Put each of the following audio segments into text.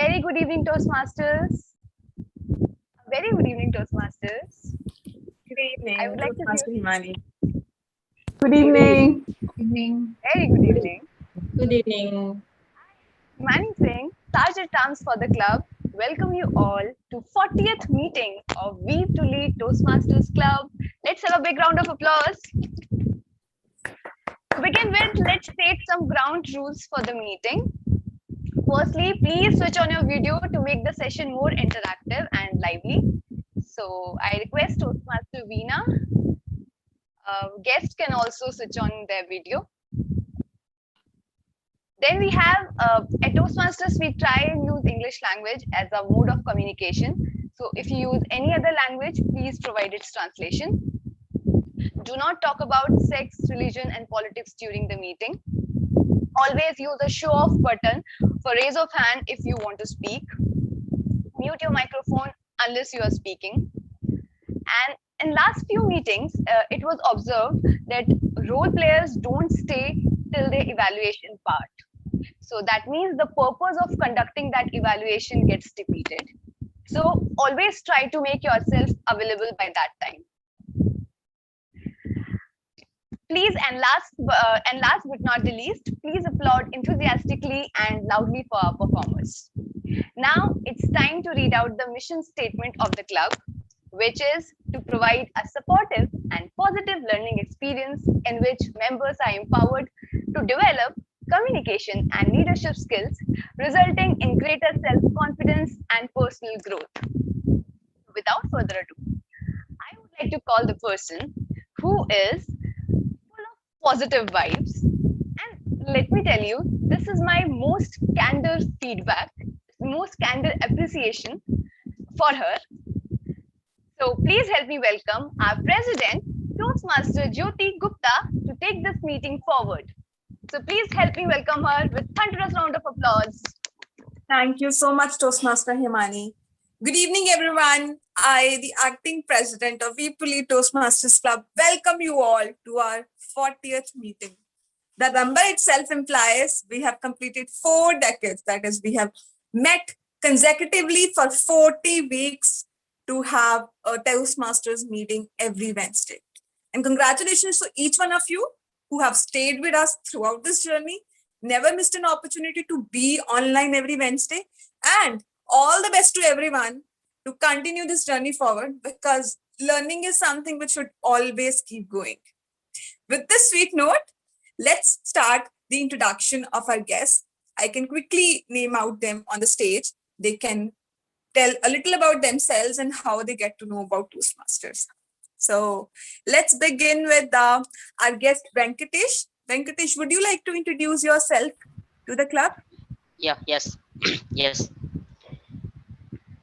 very good evening, Toastmasters. A very good evening, Toastmasters. Good evening. I would like to Toastmaster Himani. Good evening. Evening. Very good evening. Good evening. Mani Singh, Sergeant Arms for the club, welcome you all to 40th meeting of We to Lead Toastmasters Club. Let's have a big round of applause. To begin with, let's state some ground rules for the meeting. Firstly, please switch on your video to make the session more interactive and lively. So I request Toastmaster Veena. Guests can also switch on their video. Then we have, at Toastmasters, we try and use English language as a mode of communication. So if you use any other language, please provide its translation. Do not talk about sex, religion, and politics during the meeting. Always use a show off button for raise of hand if you want to speak. Mute your microphone unless you are speaking. And in last few meetings, it was observed that role players don't stay till the evaluation part. So that means the purpose of conducting that evaluation gets defeated. So always try to make yourself available by that time. Please, and last but not the least, please applaud enthusiastically and loudly for our performers. Now it's time to read out the mission statement of the club, which is to provide a supportive and positive learning experience in which members are empowered to develop communication and leadership skills, resulting in greater self-confidence and personal growth. Without further ado, I would like to call the person who is positive vibes. And let me tell you, this is my most candid feedback, most candid appreciation for her. So please help me welcome our president, Toastmaster Jyoti Gupta, to take this meeting forward. So please help me welcome her with thunderous round of applause. Thank you so much, Toastmaster Himani. Good evening, everyone. I, the acting president of We Lead Toastmasters Club, welcome you all to our 40th meeting. The number itself implies we have completed 4 decades. That is, we have met consecutively for 40 weeks to have a Toastmasters meeting every Wednesday. And congratulations to each one of you who have stayed with us throughout this journey, never missed an opportunity to be online every Wednesday, and all the best to everyone to continue this journey forward, because learning is something which should always keep going. With this sweet note, let's start the introduction of our guests. I can quickly name out them on the stage. They can tell a little about themselves and how they get to know about Toastmasters. So let's begin with our guest Venkatesh. Venkatesh, would you like to introduce yourself to the club? Yes. Yes.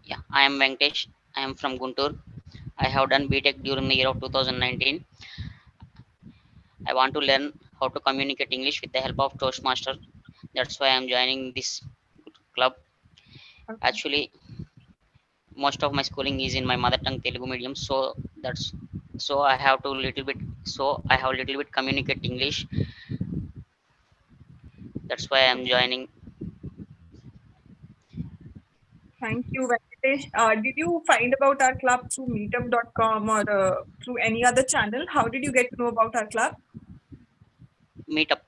Yeah, I am Venkatesh. I am from Guntur. I have done BTech during the year of 2019. I want to learn how to communicate English with the help of Toastmaster. That's why I am joining this club. Okay. Actually, most of my schooling is in my mother tongue Telugu medium, so I have little bit communicate English. That's why I am joining. Thank you, Venkatesh. Did you find about our club through meetup.com or through any other channel? How did you get to know about our club? Meetup.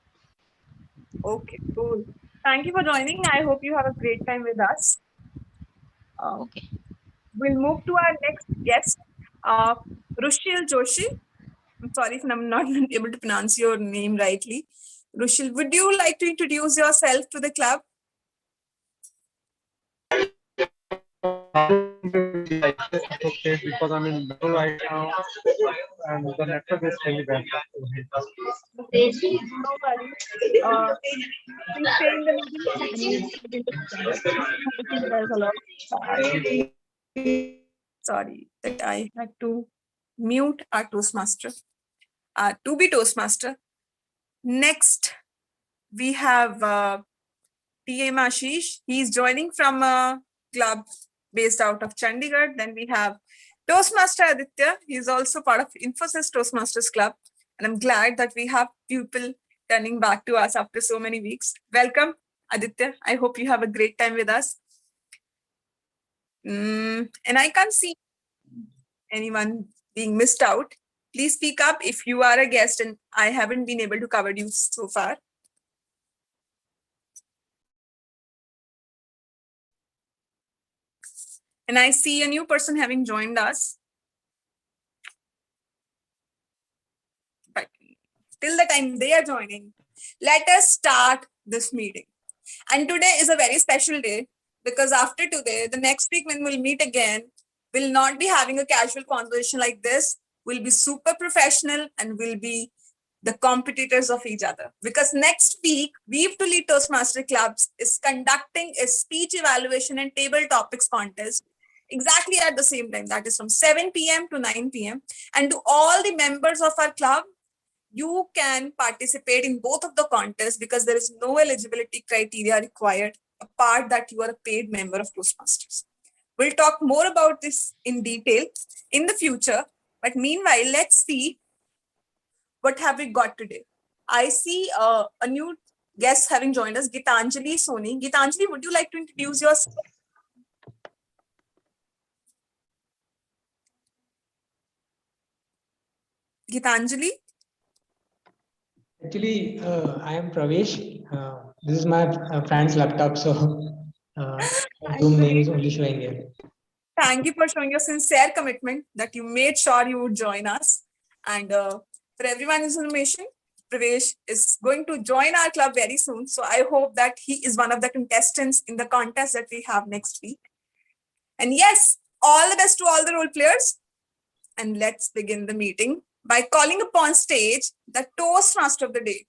Okay, cool. Thank you for joining. I hope you have a great time with us. Okay. We'll move to our next guest, Rushil Joshi. I'm sorry if I'm not able to pronounce your name rightly. Rushil, would you like to introduce yourself to the club? Okay, because I'm in Bangalore right now and the network is really bad. Please stay in the meeting. There's a lot. Sorry that I had to mute our Toastmaster. To be Toastmaster. Next, we have T.M. Ashish. He's joining from a club based out of Chandigarh. Then we have Toastmaster Aditya. He's also part of Infosys Toastmasters Club. And I'm glad that we have people turning back to us after so many weeks. Welcome, Aditya. I hope you have a great time with us. And I can't see anyone being missed out. Please speak up if you are a guest and I haven't been able to cover you so far. And I see a new person having joined us. But till the time they are joining, let us start this meeting. And today is a very special day because after today, the next week when we'll meet again, we'll not be having a casual conversation like this. We'll be super professional and we'll be the competitors of each other. Because next week, Weave to Lead Toastmaster Clubs is conducting a speech evaluation and table topics contest exactly at the same time. That is from 7 p.m. to 9 p.m. And to all the members of our club, you can participate in both of the contests because there is no eligibility criteria required apart that you are a paid member of Toastmasters. We'll talk more about this in detail in the future. But meanwhile, let's see what have we got today. I see a new guest having joined us, Gitanjali Soni. Gitanjali, would you like to introduce yourself? Gitanjali? Actually, I am Pravesh. This is my friend's laptop, so Zoom name is only showing here. Thank you for showing your sincere commitment that you made sure you would join us. And for everyone's information, Pravesh is going to join our club very soon. So I hope that he is one of the contestants in the contest that we have next week. And yes, all the best to all the role players. And let's begin the meeting by calling upon stage the Toastmaster of the day.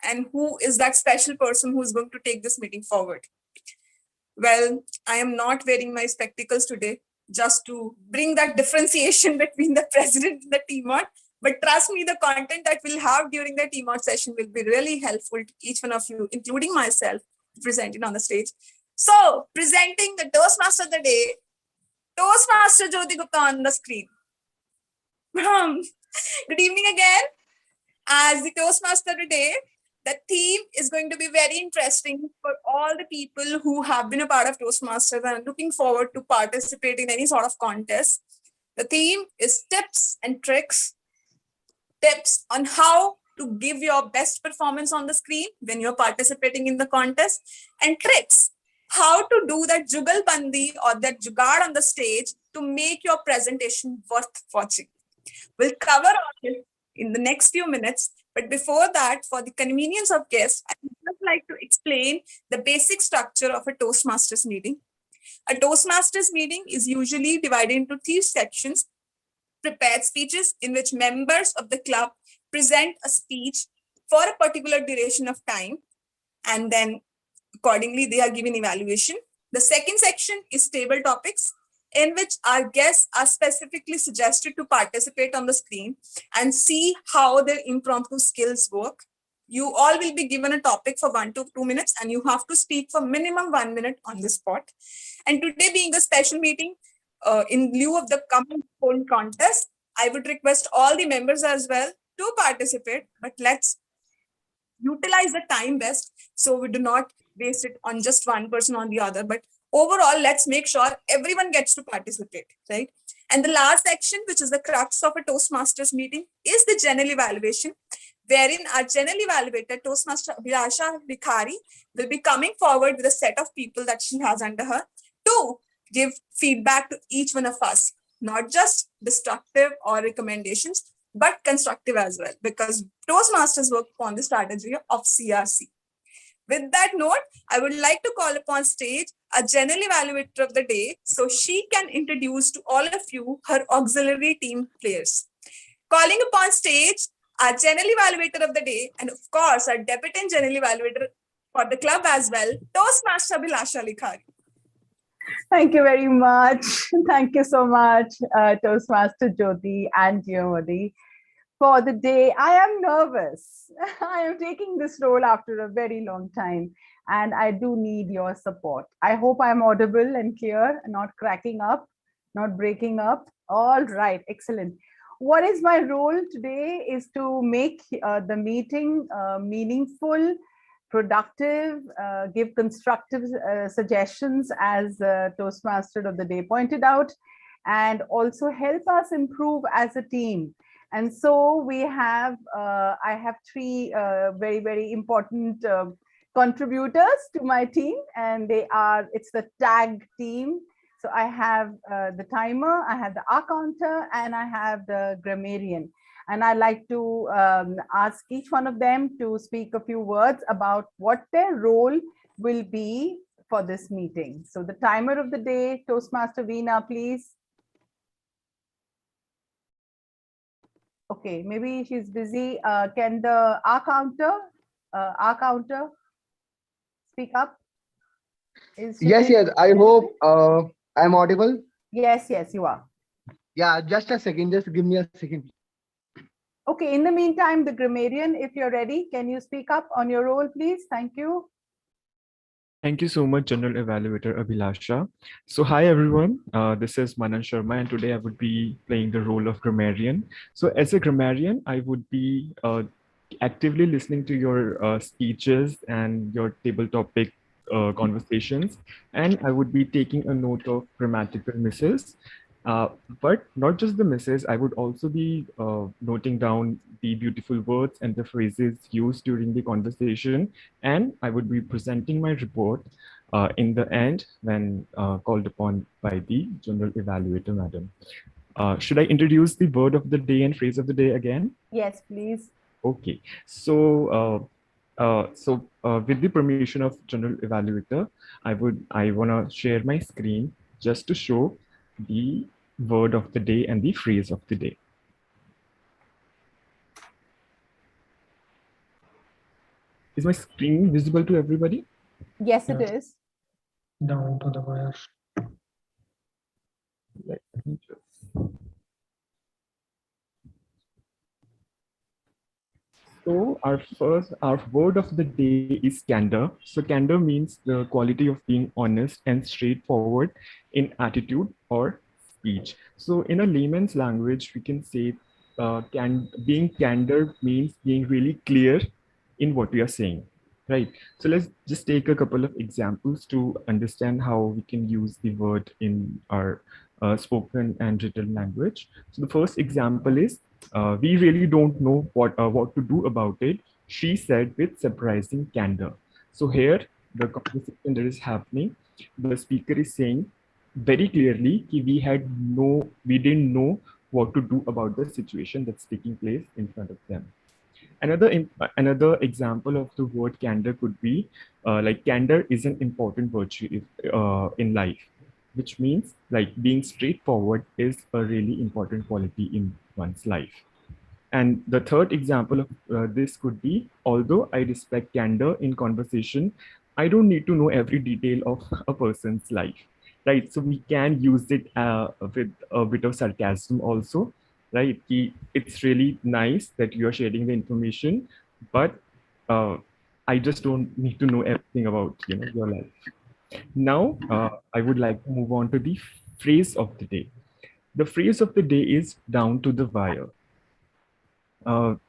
And who is that special person who is going to take this meeting forward? Well, I am not wearing my spectacles today just to bring that differentiation between the president and the TMOD. But trust me, the content that we'll have during the TMOD session will be really helpful to each one of you, including myself, presenting on the stage. So, presenting the Toastmaster of the day, Toastmaster Jyoti Gupta on the screen. Good evening again. As the Toastmaster today, the theme is going to be very interesting for all the people who have been a part of Toastmasters and are looking forward to participate in any sort of contest. The theme is tips and tricks, tips on how to give your best performance on the screen when you're participating in the contest, and tricks, how to do that jugalbandi or that jugaad on the stage to make your presentation worth watching. We'll cover all this in the next few minutes. But before that, for the convenience of guests, I would just like to explain the basic structure of a Toastmasters meeting. A Toastmasters meeting is usually divided into 3 sections: prepared speeches, in which members of the club present a speech for a particular duration of time, and then accordingly they are given evaluation. The second section is table topics, in which our guests are specifically suggested to participate on the screen and see how their impromptu skills work. You all will be given a topic for 1 to 2 minutes and you have to speak for minimum 1 minute on the spot. And today being a special meeting, in lieu of the coming phone contest, I would request all the members as well to participate, but let's utilize the time best so we do not waste it on just one person or the other, but overall let's make sure everyone gets to participate, right? And the last section, which is the crux of a Toastmasters meeting, is the general evaluation, wherein our general evaluator, Toastmaster Abhilasha Vikhari, will be coming forward with a set of people that she has under her to give feedback to each one of us, not just destructive or recommendations, but constructive as well, because Toastmasters work upon the strategy of CRC. With that note, I would like to call upon stage a general evaluator of the day so she can introduce to all of you her auxiliary team players. Calling upon stage our general evaluator of the day, and of course our deputy general evaluator for the club as well, Toastmaster Abhilasha Likhari. Thank you very much. Thank you so much, Toastmaster Jyoti and Jyoti. For the day, I am nervous. I am taking this role after a very long time, and I do need your support. I hope I'm audible and clear, not cracking up, not breaking up. All right, excellent. What is my role today is to make the meeting meaningful productive, give constructive suggestions, as Toastmaster of the Day pointed out, and also help us improve as a team. And so we have, I have three very, very important contributors to my team, and they are, it's the tag team. So I have the timer, I have the R counter, and I have the grammarian. And I'd like to ask each one of them to speak a few words about what their role will be for this meeting. So the timer of the day, Toastmaster Veena, please. Okay, maybe she's busy. Can the R counter speak up? Yes, yes. I hope I'm audible. Yes, yes, you are. Yeah, just a second. Just give me a second. Okay, in the meantime, the grammarian, if you're ready, can you speak up on your role, please? Thank you. Thank you so much, General Evaluator Abhilasha. So hi, everyone. This is Manan Sharma, and today I would be playing the role of grammarian. So as a grammarian, I would be actively listening to your speeches and your table topic conversations, and I would be taking a note of grammatical misses. But not just the misses, I would also be noting down the beautiful words and the phrases used during the conversation, and I would be presenting my report in the end when called upon by the General Evaluator, Madam. Should I introduce the word of the day and phrase of the day again? Yes, please. Okay, so with the permission of General Evaluator, I wanna share my screen just to show the word of the day and the phrase of the day. Is my screen visible to everybody? Yes, it is. Down to the wire. Let me just... So our word of the day is candor. So candor means the quality of being honest and straightforward in attitude or speech. So in a layman's language, we can say being candor means being really clear in what we are saying, right? So let's just take a couple of examples to understand how we can use the word in our spoken and written language. So the first example is, we really don't know what to do about it, she said with surprising candor. So here, the conversation that is happening, the speaker is saying very clearly we didn't know what to do about the situation that's taking place in front of them. Another example of the word candor could be like candor is an important virtue in life, which means like being straightforward is a really important quality in one's life. And the third example of this could be, although I respect candor in conversation, I don't need to know every detail of a person's life, right? So we can use it with a bit of sarcasm also, right? It's really nice that you're sharing the information, but I just don't need to know everything about your life. Now, I would like to move on to the phrase of the day. The phrase of the day is down to the wire.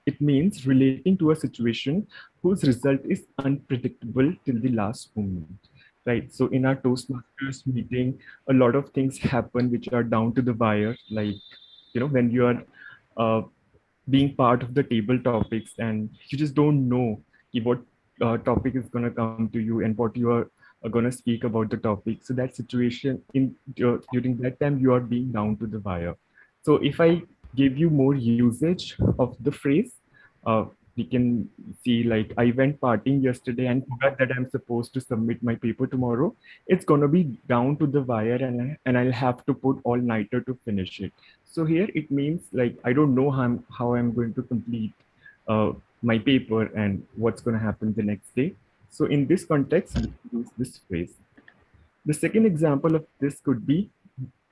It means relating to a situation whose result is unpredictable till the last moment, right? So in our Toastmasters meeting, a lot of things happen which are down to the wire, like, when you are being part of the table topics and you just don't know what topic is going to come to you and what you are going to speak about the topic. So that situation during that time, you are being down to the wire. So if I give you more usage of the phrase, we can see like I went partying yesterday and forgot that I'm supposed to submit my paper tomorrow. It's going to be down to the wire and I'll have to put all-nighter to finish it. So here it means like I don't know how I'm going to complete my paper and what's going to happen the next day. So in this context, we use this phrase. The second example of this could be,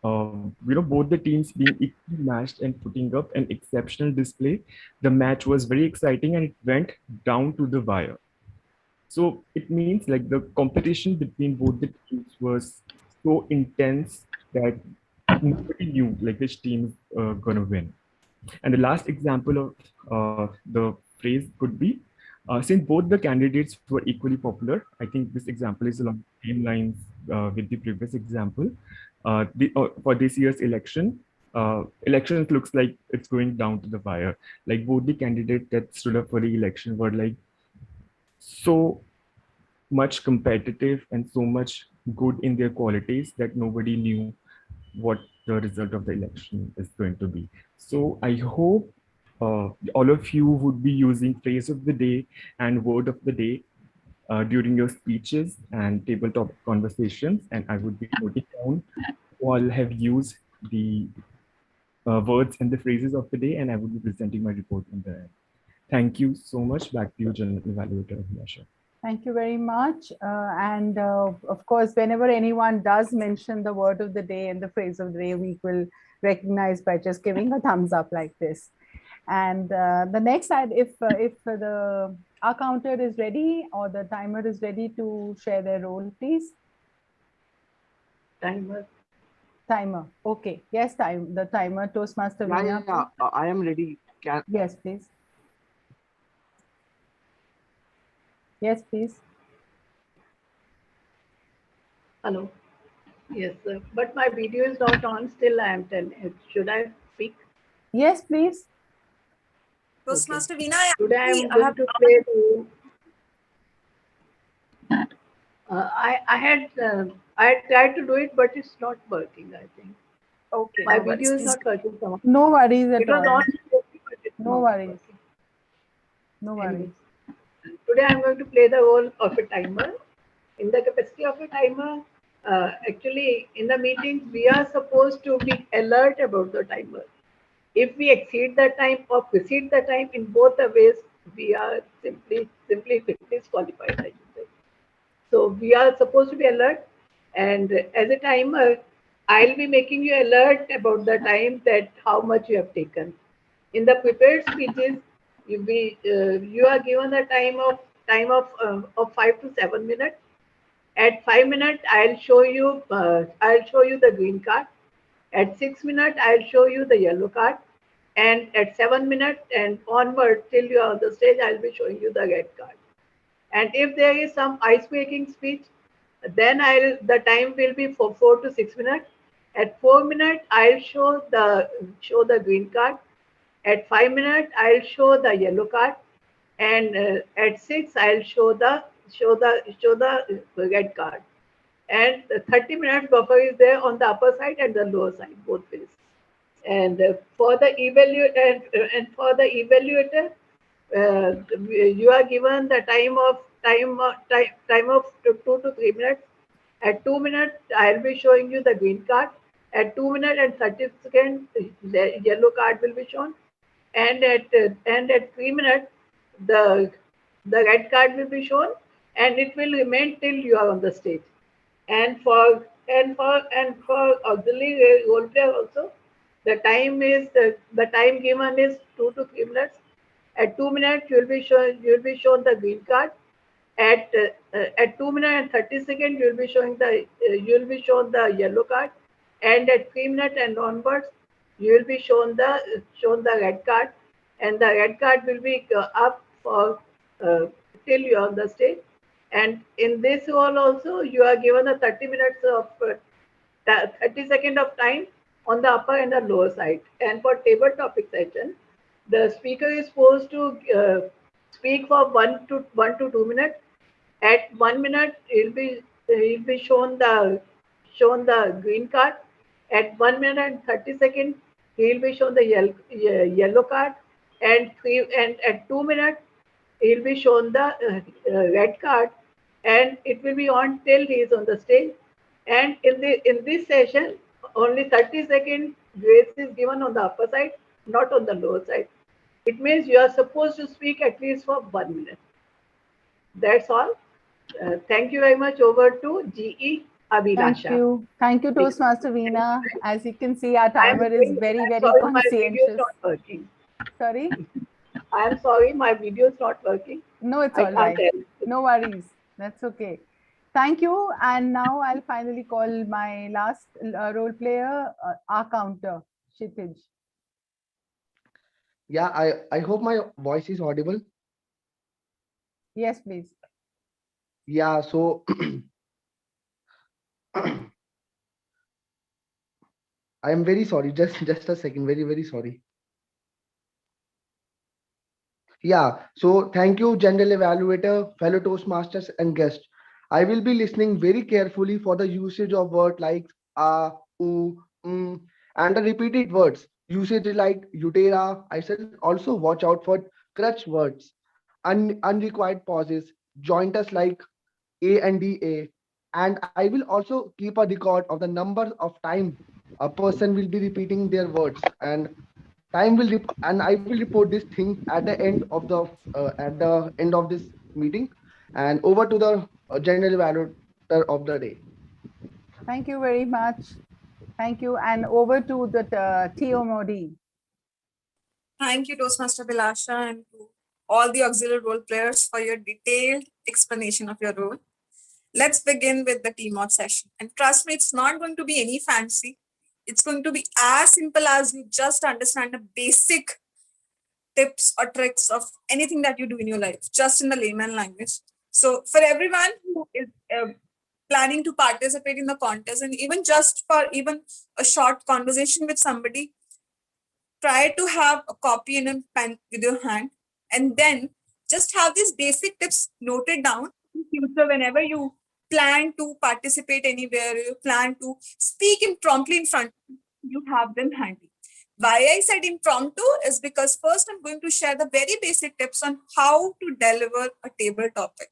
both the teams being equally matched and putting up an exceptional display. The match was very exciting and it went down to the wire. So it means like the competition between both the teams was so intense that nobody knew like which team is gonna win. And the last example of the phrase could be, Since both the candidates were equally popular, I think this example is along the same lines with the previous example. For this year's elections looks like it's going down to the wire. Like both the candidates that stood up for the election were like so much competitive and so much good in their qualities that nobody knew what the result of the election is going to be. So I hope all of you would be using phrase of the day and word of the day during your speeches and tabletop conversations, and I would be noting down who all have used the words and the phrases of the day, and I would be presenting my report on the end. Thank you so much. Back to you, General Evaluator Abhilasha. Thank you very much. And of course, whenever anyone does mention the word of the day and the phrase of the day, we will recognize by just giving a thumbs up like this. And the next side, if our counter is ready or the timer is ready to share their role, please. Timer. Okay. Yes, the timer. Toastmaster Veena. Yeah, I am ready. Yes, please. Yes, please. Hello. Yes, but my video is not on. Still, I am telling. Should I speak? Yes, please. Toastmaster Veena, Today I am going to play the. I had tried to do it, but it's not working. I think. Okay. My video is not working. No worries at It was all. on. No worries. No worries. Anyways, today I'm going to play the role of a timer. In the capacity of a timer, actually in the meetings, we are supposed to be alert about the timer. If we exceed the time or precede the time, in both the ways, we are simply disqualified, I should say. So we are supposed to be alert. And as a timer, I'll be making you alert about the time that how much you have taken. In the prepared speeches, you are given a time of 5 to 7 minutes. At 5 minutes, I'll show you the green card. At 6 minutes, I'll show you the yellow card. And at 7 minutes and onward till you are on the stage, I'll be showing you the red card. And if there is some ice-breaking speech, then the time will be for 4 to 6 minutes. At 4 minutes, I'll show the green card. At 5 minutes, I'll show the yellow card. And at 6, I'll show the red card. And the 30 minutes buffer is there on the upper side and the lower side, both ways. And for the evaluator, you are given the time of 2 to 3 minutes. At 2 minutes, I'll be showing you the green card. At 2 minutes and 30 seconds, the yellow card will be shown. And at 3 minutes, the red card will be shown, and it will remain till you are on the stage. And for auxiliary role player also, the time given is 2 to 3 minutes. At 2 minutes, you'll be shown the green card. At 2 minutes and 30 seconds, you'll be shown the yellow card. And at 3 minutes and onwards, you will be shown the red card, and the red card will be up for till you are on the stage. And in this role also, you are given a 30 minutes of 30 seconds of time on the upper and the lower side. And for table topic session, the speaker is supposed to speak for 1 to 2 minutes. At 1 minute, he'll be shown the green card. At 1 minute and 30 seconds, he'll be shown the yellow card. And at 2 minutes, he'll be shown the red card, and it will be on till he is on the stage. And in this session, only 30 second grace is given on the upper side, not on the lower side. It means you are supposed to speak at least for 1 minute. That's all. Thank you very much. Over to GE Abhilasha. Thank you, Toastmaster Veena. As you can see, our timer is very, very sorry, conscientious. My video is not working. Sorry? I am sorry, my video is not working. No, it's all right. No worries. That's okay. Thank you. And now I'll finally call my last role player, our counter, Kshitij. Yeah, I hope my voice is audible. Yes, please. Yeah, so I am very sorry. Just a second. Very sorry. Yeah, so thank you, General Evaluator, fellow Toastmasters, and guests. I will be listening very carefully for the usage of words like u, and the repeated words. Usage like utera. I should also watch out for crutch words, unrequired pauses, jointers like a and da. And I will also keep a record of the number of time a person will be repeating their words, and and I will report this thing at the end of this meeting, and over to the general evaluator of the day. Thank you very much. Thank you. And over to the T.O. Modi. Thank you, Toastmaster Bilasha, and to all the auxiliary role players for your detailed explanation of your role. Let's begin with the team out session. And trust me, it's not going to be any fancy. It's going to be as simple as you just understand the basic tips or tricks of anything that you do in your life, just in the layman language. So, for everyone who is planning to participate in the contest, and even just for even a short conversation with somebody, try to have a copy and a pen with your hand, and then just have these basic tips noted down in future whenever you plan to participate anywhere, you plan to speak impromptu in front, you have them handy. Why I said impromptu is because first I'm going to share the very basic tips on how to deliver a table topic.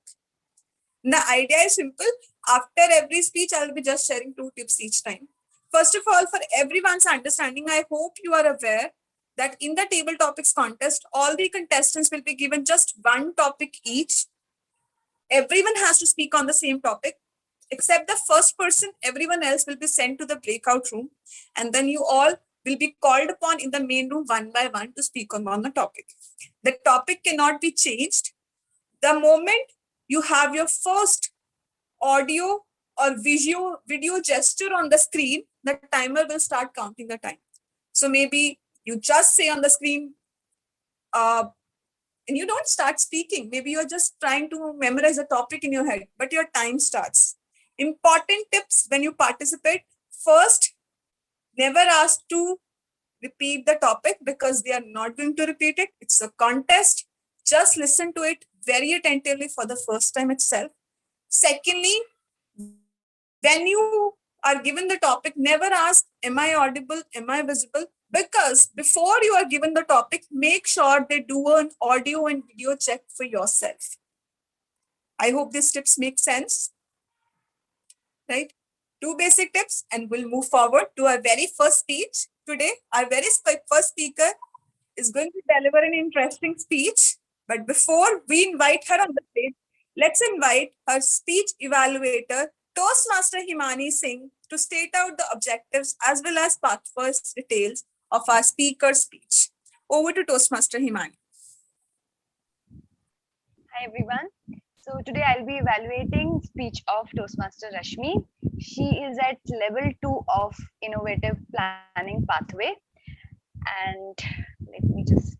The idea is simple. After every speech, I'll be just sharing 2 tips each time. First of all, for everyone's understanding, I hope you are aware that in the table topics contest, all the contestants will be given just 1 topic each. Everyone has to speak on the same topic, except the first person. Everyone else will be sent to the breakout room, and then you all will be called upon in the main room one by one to speak on the topic. The topic cannot be changed. The moment you have your first audio or video gesture on the screen, the timer will start counting the time. So maybe you just say on the screen, and you don't start speaking. Maybe you're just trying to memorize a topic in your head, but your time starts. Important tips when you participate. First, never ask to repeat the topic because they are not going to repeat it. It's a contest. Just listen to it very attentively for the first time itself. Secondly, when you are given the topic, never ask, am I audible? Am I visible? Because before you are given the topic, make sure they do an audio and video check for yourself. I hope these tips make sense, right? 2 basic tips, and we'll move forward to our very first speech today. Our very first speaker is going to deliver an interesting speech. But before we invite her on the stage, let's invite her speech evaluator, Toastmaster Himani Singh, to state out the objectives as well as pathways details of our speaker's speech. Over to Toastmaster Himani. Hi everyone. So today I'll be evaluating speech of Toastmaster Rashmi. She is at level 2 of innovative planning pathway. And let me just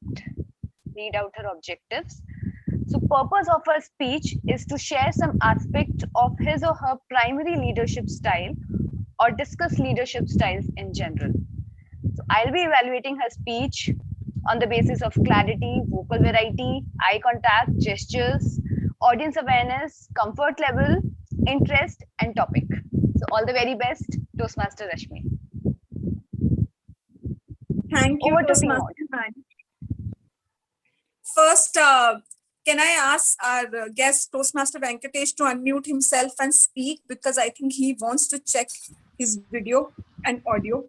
read out her objectives. So purpose of her speech is to share some aspect of his or her primary leadership style or discuss leadership styles in general. So I'll be evaluating her speech on the basis of clarity, vocal variety, eye contact, gestures, audience awareness, comfort level, interest, and topic. So all the very best, Toastmaster Rashmi. Thank you, Over to Toastmaster Himani. First, can I ask our guest, Toastmaster Venkatesh, to unmute himself and speak, because I think he wants to check his video and audio.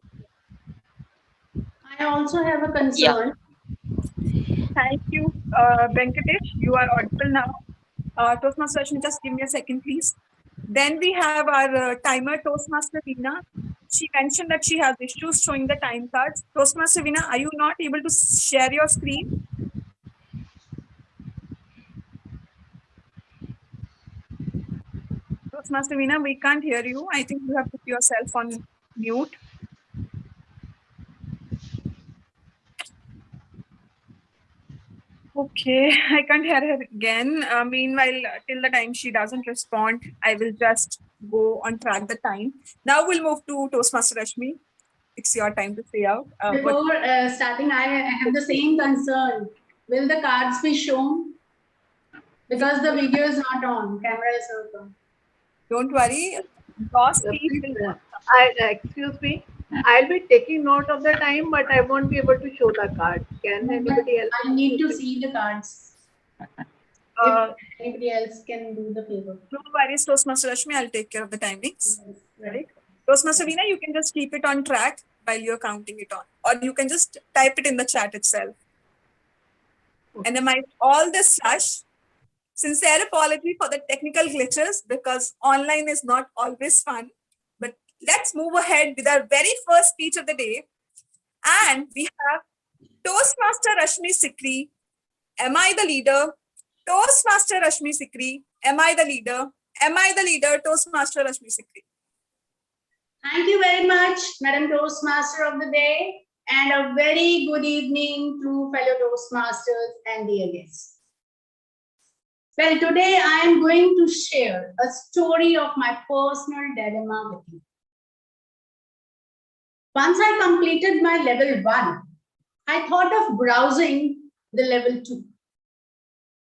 I also have a Yeah. concern. Thank you, Venkatesh. You are audible now. Toastmaster Rashmi, just give me a second, please. Then we have our timer, Toastmaster Veena. She mentioned that she has issues showing the time cards. Toastmaster Veena, are you not able to share your screen? Toastmaster Veena, we can't hear you. I think you have put yourself on mute. Okay, I can't hear her again. Meanwhile, till the time she doesn't respond, I will just go on track the time. Now we'll move to Toastmaster Rashmi. It's your time to say out. Before starting, I have the same concern. Will the cards be shown? Because the video is not on, camera is not on. Don't worry. Boss, please. Excuse me. I'll be taking note of the time, but I won't be able to show the card. Can anybody else? I need to see the cards. If anybody else can do the favor. No worries, Toastmaster Rashmi. I'll take care of the timings. Right. Toastmaster Veena, you can just keep it on track while you're counting it on. Or you can just type it in the chat itself. And amidst all this rush, sincere apology for the technical glitches because online is not always fun. But let's move ahead with our very first speech of the day. And we have Toastmaster Rashmi Sikri. Am I the leader? Toastmaster Rashmi Sikri. Am I the leader? Am I the leader? Toastmaster Rashmi Sikri. Thank you very much, Madam Toastmaster of the day, and a very good evening to fellow Toastmasters and dear guests. Well, today I am going to share a story of my personal dilemma with you. Once I completed my level 1, I thought of browsing the level 2.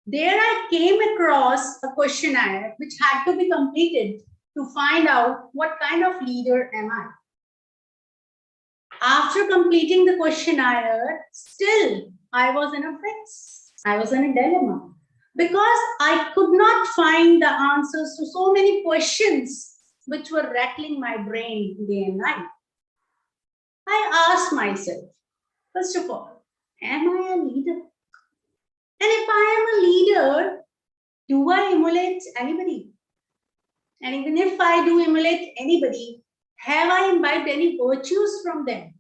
There I came across a questionnaire which had to be completed to find out what kind of leader am I. After completing the questionnaire, still I was in a fix. I was in a dilemma because I could not find the answers to so many questions which were rattling my brain day and night. I asked myself, first of all, am I a leader? And if I am a leader, do I emulate anybody? And even if I do emulate anybody, have I imbibed any virtues from them?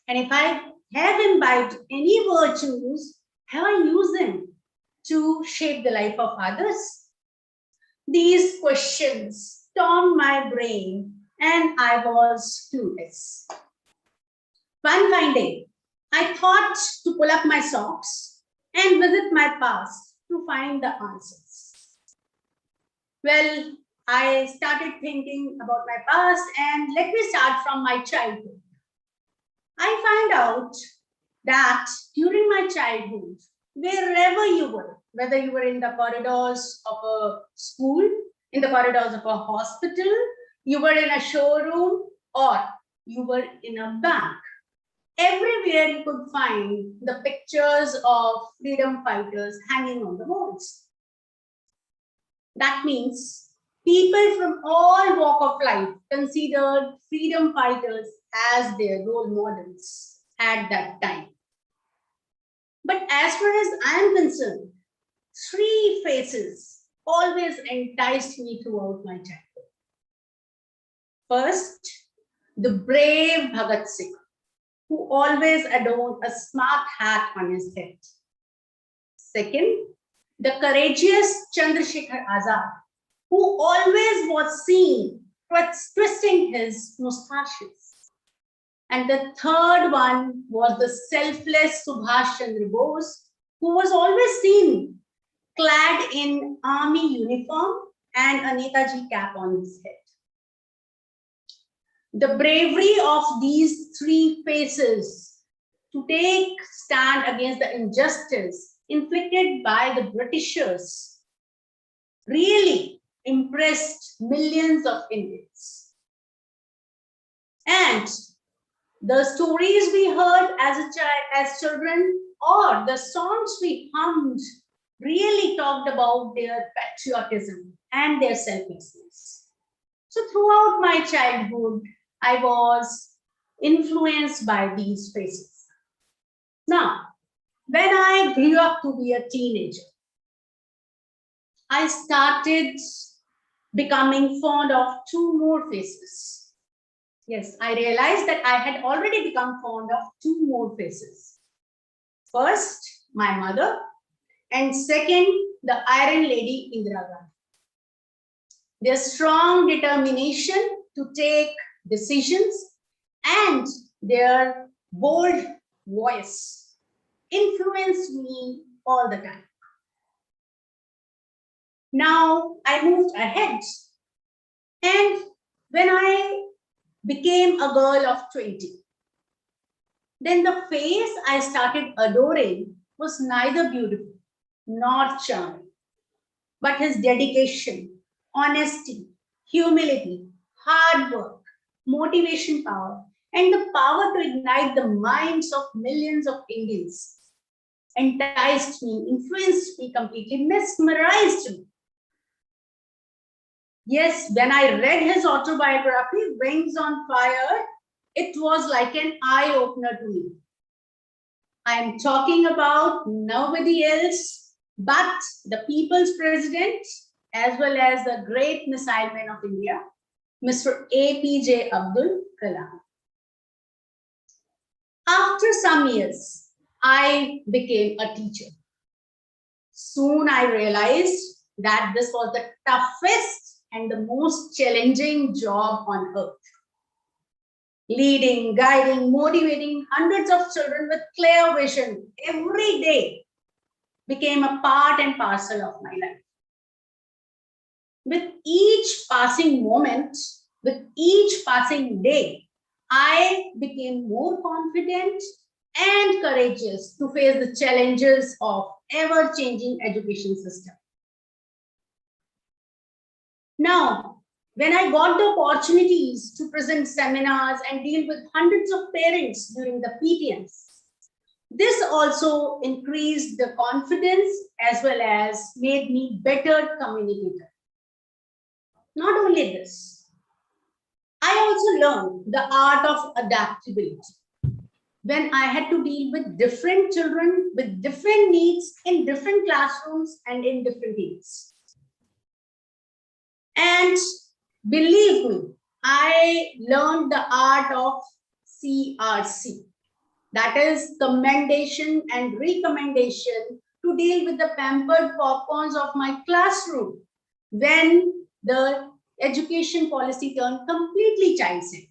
And if I have imbibed any virtues, have I used them to shape the life of others? These questions stormed my brain and I was clueless. One fine day, I thought to pull up my socks and visit my past to find the answers. Well, I started thinking about my past, and let me start from my childhood. I found out that during my childhood, wherever you were, whether you were in the corridors of a school, in the corridors of a hospital, you were in a showroom, or you were in a bank, everywhere you could find the pictures of freedom fighters hanging on the walls. That means people from all walk of life considered freedom fighters as their role models at that time. But as far as I am concerned, 3 faces always enticed me throughout my childhood. First, the brave Bhagat Singh, who always adorned a smart hat on his head. Second, the courageous Chandrasekhar Azad, who always was seen twisting his mustaches. And the third one was the selfless Subhash Chandra Bose, who was always seen clad in army uniform and a Netaji cap on his head. The bravery of these 3 faces to take stand against the injustice inflicted by the Britishers really impressed millions of Indians. And the stories we heard as children, or the songs we hummed, really talked about their patriotism and their selflessness. So throughout my childhood, I was influenced by these faces. Now, when I grew up to be a teenager, I started becoming fond of 2 more faces. Yes, I realized that I had already become fond of 2 more faces. First, my mother, and second, the Iron Lady Indira Gandhi. Their strong determination to take decisions and their bold voice influenced me all the time. Now I moved ahead, and when I became a girl of 20, then the face I started adoring was neither beautiful nor charming, but his dedication, honesty, humility, hard work, motivation power, and the power to ignite the minds of millions of Indians enticed me, influenced me completely, mesmerized me. Yes, when I read his autobiography, Wings on Fire, it was like an eye opener to me. I am talking about nobody else but the people's president, as well as the great missile man of India, Mr. APJ Abdul Kalam. After some years, I became a teacher. Soon I realized that this was the toughest and the most challenging job on earth. Leading, guiding, motivating hundreds of children with clear vision every day became a part and parcel of my life. With each passing moment, with each passing day, I became more confident and courageous to face the challenges of ever-changing education system. Now, when I got the opportunities to present seminars and deal with hundreds of parents during the PTMs, this also increased the confidence as well as made me better communicator. Not only this, I also learned the art of adaptability when I had to deal with different children with different needs in different classrooms and in different teams. And believe me, I learned the art of CRC, that is commendation and recommendation, to deal with the pampered popcorns of my classroom when the education policy turned completely child-centered.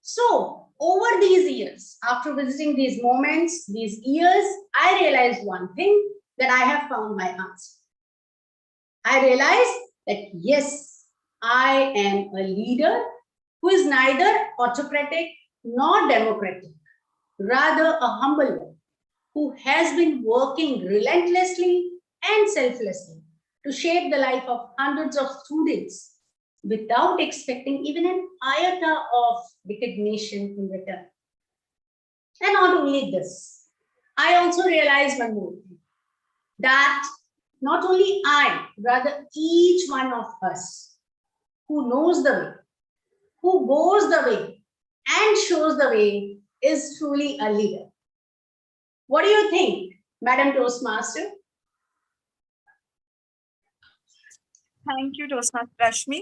So over these years, after visiting these moments, these years, I realized one thing, that I have found my answer. I realized that yes, I am a leader who is neither autocratic nor democratic, rather a humble one who has been working relentlessly and selflessly to shape the life of hundreds of students without expecting even an iota of recognition in return. And not only this, I also realized one more thing, that not only I, rather each one of us who knows the way, who goes the way and shows the way is truly a leader. What do you think, Madam Toastmaster? Thank you, Toastmaster Rashmi.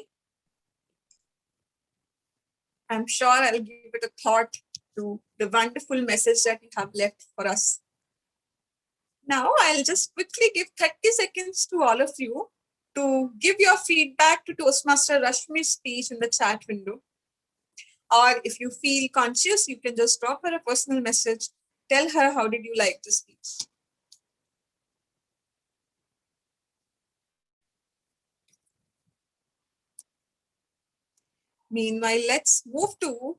I'm sure I'll give it a thought to the wonderful message that you have left for us. Now, I'll just quickly give 30 seconds to all of you to give your feedback to Toastmaster Rashmi's speech in the chat window. Or if you feel conscious, you can just drop her a personal message. Tell her how did you like the speech. Meanwhile, let's move to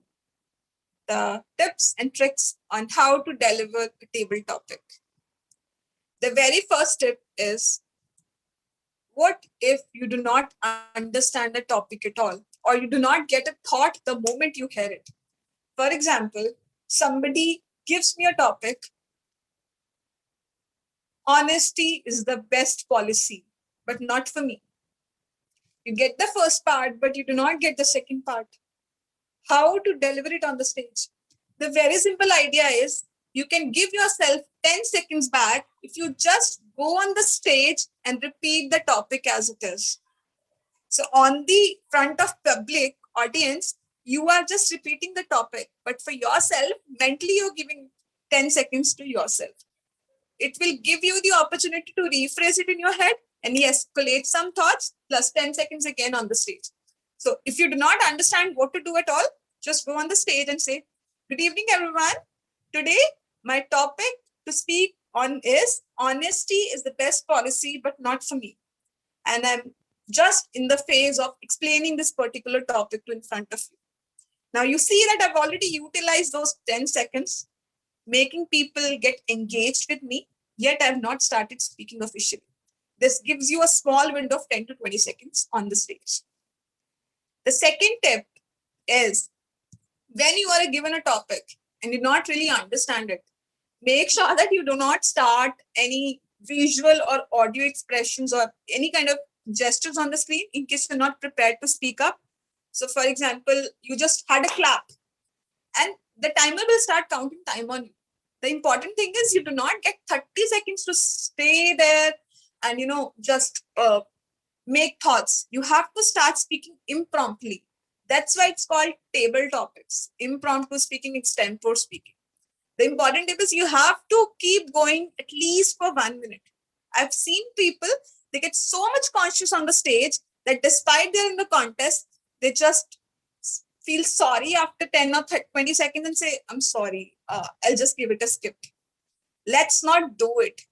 the tips and tricks on how to deliver a table topic. The very first tip is, what if you do not understand the topic at all, or you do not get a thought the moment you hear it? For example, somebody gives me a topic, honesty is the best policy, but not for me. You get the first part, but you do not get the second part. How to deliver it on the stage? The very simple idea is, you can give yourself 10 seconds back if you just go on the stage and repeat the topic as it is. So on the front of public audience, you are just repeating the topic, but for yourself, mentally you're giving 10 seconds to yourself. It will give you the opportunity to rephrase it in your head and yes, collate some thoughts plus 10 seconds again on the stage. So if you do not understand what to do at all, just go on the stage and say, good evening, everyone. Today, my topic to speak honesty is the best policy, but not for me. And I'm just in the phase of explaining this particular topic to in front of you. Now you see that I've already utilized those 10 seconds, making people get engaged with me, yet I've not started speaking officially. This gives you a small window of 10 to 20 seconds on the stage. The second tip is, when you are given a topic and you not really understand it, make sure that you do not start any visual or audio expressions or any kind of gestures on the screen in case you're not prepared to speak up. So for example, you just had a clap and the timer will start counting time on you. The important thing is you do not get 30 seconds to stay there and, just make thoughts. You have to start speaking impromptu. That's why it's called table topics, impromptu speaking, extempore speaking. The important tip is you have to keep going at least for 1 minute. I've seen people, they get so much conscious on the stage that despite they're in the contest, they just feel sorry after 10 or 20 seconds and say, I'm sorry, I'll just give it a skip. Let's not do it.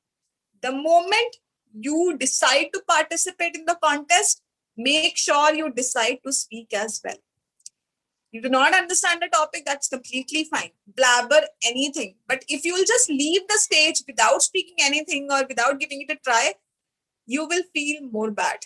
The moment you decide to participate in the contest, make sure you decide to speak as well. You do not understand the topic, that's completely fine. Blabber anything. But if you will just leave the stage without speaking anything or without giving it a try, you will feel more bad.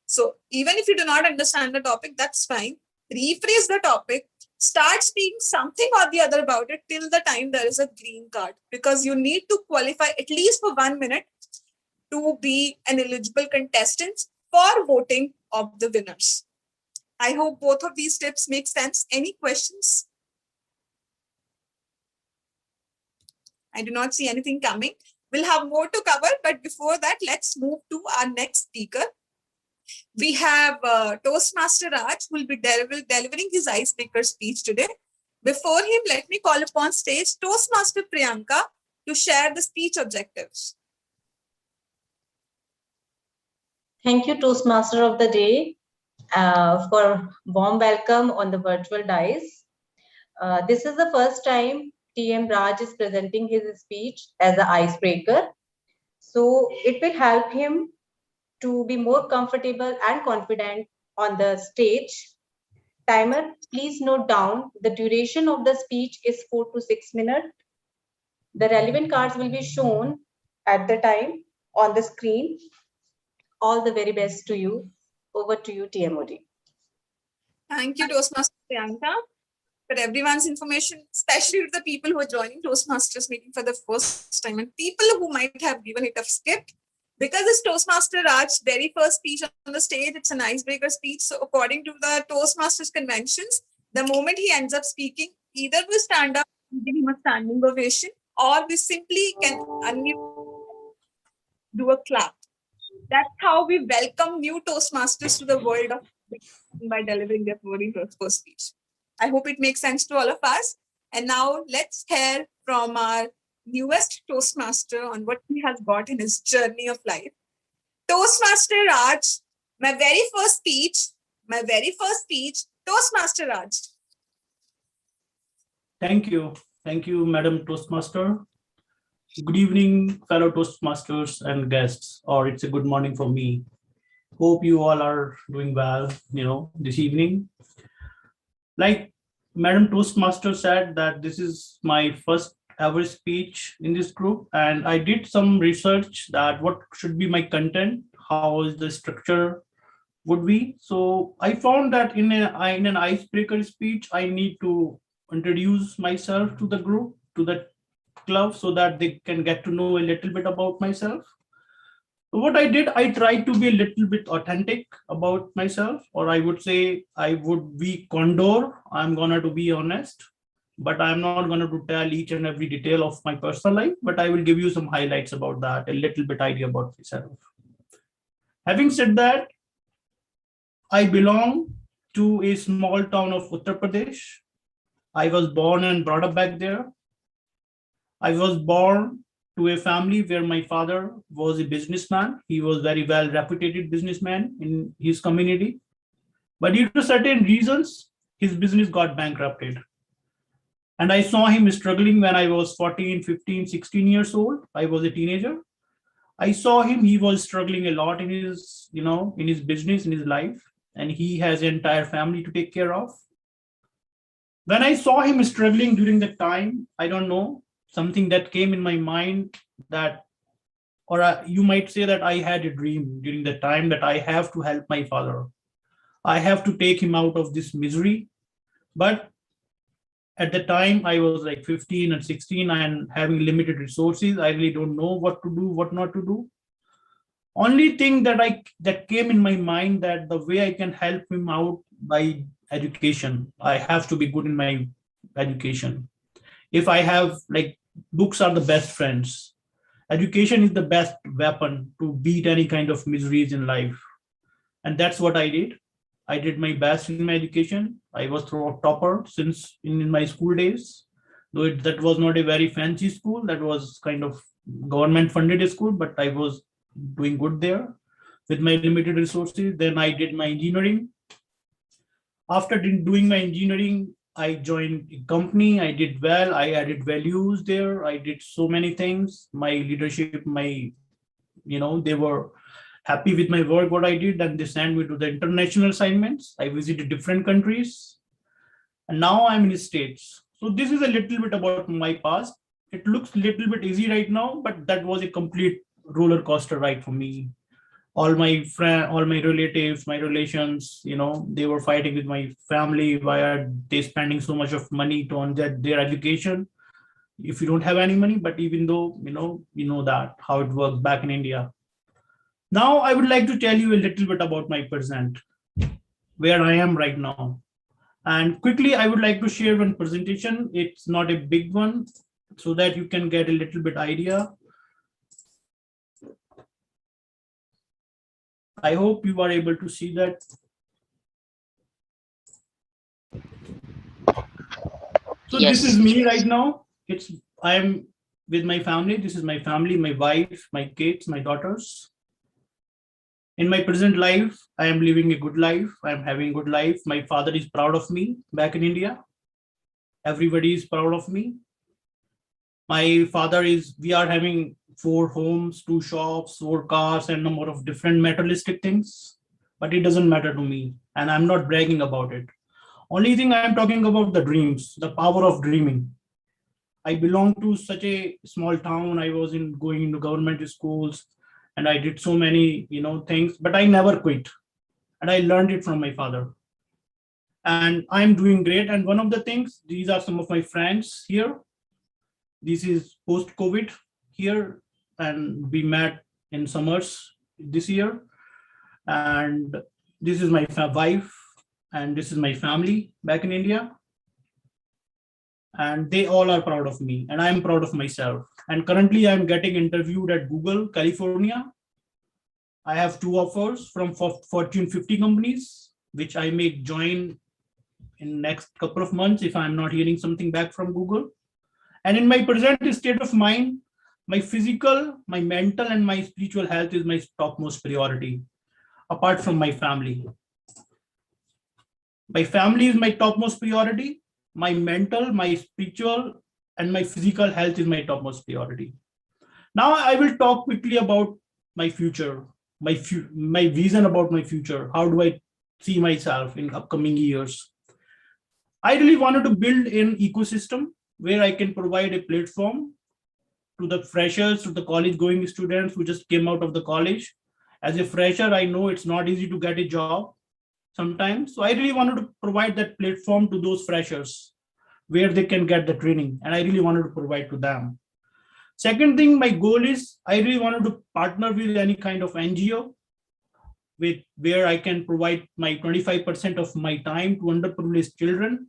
So even if you do not understand the topic, that's fine. Rephrase the topic, start speaking something or the other about it till the time there is a green card, because you need to qualify at least for 1 minute to be an eligible contestant for voting of the winners. I hope both of these tips make sense. Any questions? I do not see anything coming. We'll have more to cover, but before that, let's move to our next speaker. We have Toastmaster Raj, who will be delivering his icebreaker speech today. Before him, let me call upon stage Toastmaster Priyanka to share the speech objectives. Thank you, Toastmaster of the Day, for warm welcome on the virtual dais. This is the first time TM Raj is presenting his speech as an icebreaker. So it will help him to be more comfortable and confident on the stage. Timer, please note down the duration of the speech is 4 to 6 minutes. The relevant cards will be shown at the time on the screen. All the very best to you. Over to you, TMOD. Thank you, Toastmaster Priyanka. For everyone's information, especially to the people who are joining Toastmasters meeting for the first time and people who might have given it a skip, because it's Toastmaster Raj's very first speech on the stage, it's an icebreaker speech. So according to the Toastmasters conventions, the moment he ends up speaking, either we stand up and give him a standing ovation, or we simply can do a clap. That's how we welcome new Toastmasters to the world of by delivering their very first speech. I hope it makes sense to all of us. And now let's hear from our newest Toastmaster on what he has got in his journey of life. Toastmaster Raj, my very first speech, Toastmaster Raj. Thank you, Madam Toastmaster. Good evening, fellow Toastmasters and guests, or it's a good morning for me. Hope you all are doing well, this evening. Like Madam Toastmaster said, that this is my first ever speech in this group, and I did some research that what should be my content, how is the structure would be. So I found that in an icebreaker speech, I need to introduce myself to the group, to the club, so that they can get to know a little bit about myself. What I did, I tried to be a little bit authentic about myself, or I would say I would be condor. I'm gonna to be honest, but I'm not gonna to tell each and every detail of my personal life, but I will give you some highlights about that, a little bit idea about myself. Having said that, I belong to a small town of Uttar Pradesh. I was born and brought up back there. I was born to a family where my father was a businessman. He was very well reputed businessman in his community. But due to certain reasons, his business got bankrupted. And I saw him struggling when I was 14, 15, 16 years old. I was a teenager. I saw him, he was struggling a lot in his, in his business, in his life, and he has an entire family to take care of. When I saw him struggling during the time, I don't know, something that came in my mind that, you might say that I had a dream during the time that I have to help my father. I have to take him out of this misery. But at the time, I was like 15 and 16 and having limited resources. I really don't know what to do, what not to do. Only thing that came in my mind, that the way I can help him out by education. I have to be good in my education. If I have, like, books are the best friends. Education is the best weapon to beat any kind of miseries in life. And that's what I did. I did my best in my education. I was throughout topper since in my school days. Though that was not a very fancy school, that was kind of government funded school, but I was doing good there with my limited resources. Then I did my engineering. After doing my engineering, I joined a company. I did well. I added values there. I did so many things. My leadership, they were happy with my work, what I did, and they sent me to the international assignments. I visited different countries, and now I'm in the States. So this is a little bit about my past. It looks a little bit easy right now, but that was a complete roller coaster ride for me. All my friends, all my relatives, my relations, they were fighting with my family. Why are they spending so much of money on their education if you don't have any money? But even though, that how it works back in India. Now I would like to tell you a little bit about my present, where I am right now. And quickly, I would like to share one presentation. It's not a big one, so that you can get a little bit idea. I hope you are able to see that. So Yes. this is me right now. I am with my family. This is my family, my wife, my kids, my daughters. In my present life, I am living a good life. I am having a good life. My father is proud of me back in India. Everybody is proud of me. We are having 4 homes, 2 shops, 4 cars, and a number of different materialistic things. But it doesn't matter to me, and I'm not bragging about it. Only thing I'm talking about the dreams, the power of dreaming. I belong to such a small town. I was going into government schools, and I did so many, things, but I never quit. And I learned it from my father. And I'm doing great. And one of the things, these are some of my friends here. This is post-COVID here, and we met in summers this year. And this is my wife, and this is my family back in India. And they all are proud of me, and I'm proud of myself. And currently I'm getting interviewed at Google, California. I have 2 offers from Fortune 50 companies, which I may join in next couple of months if I'm not hearing something back from Google. And in my present state of mind, my physical, my mental, and my spiritual health is my topmost priority, apart from my family. My family is my topmost priority. My mental, my spiritual, and my physical health is my topmost priority. Now I will talk quickly about my future, my vision about my future. How do I see myself in upcoming years? I really wanted to build an ecosystem where I can provide a platform to the freshers, to the college going students who just came out of the college. As a fresher, I know it's not easy to get a job sometimes. So I really wanted to provide that platform to those freshers where they can get the training. And I really wanted to provide to them. Second thing, my goal is I really wanted to partner with any kind of NGO where I can provide my 25% of my time to underprivileged children,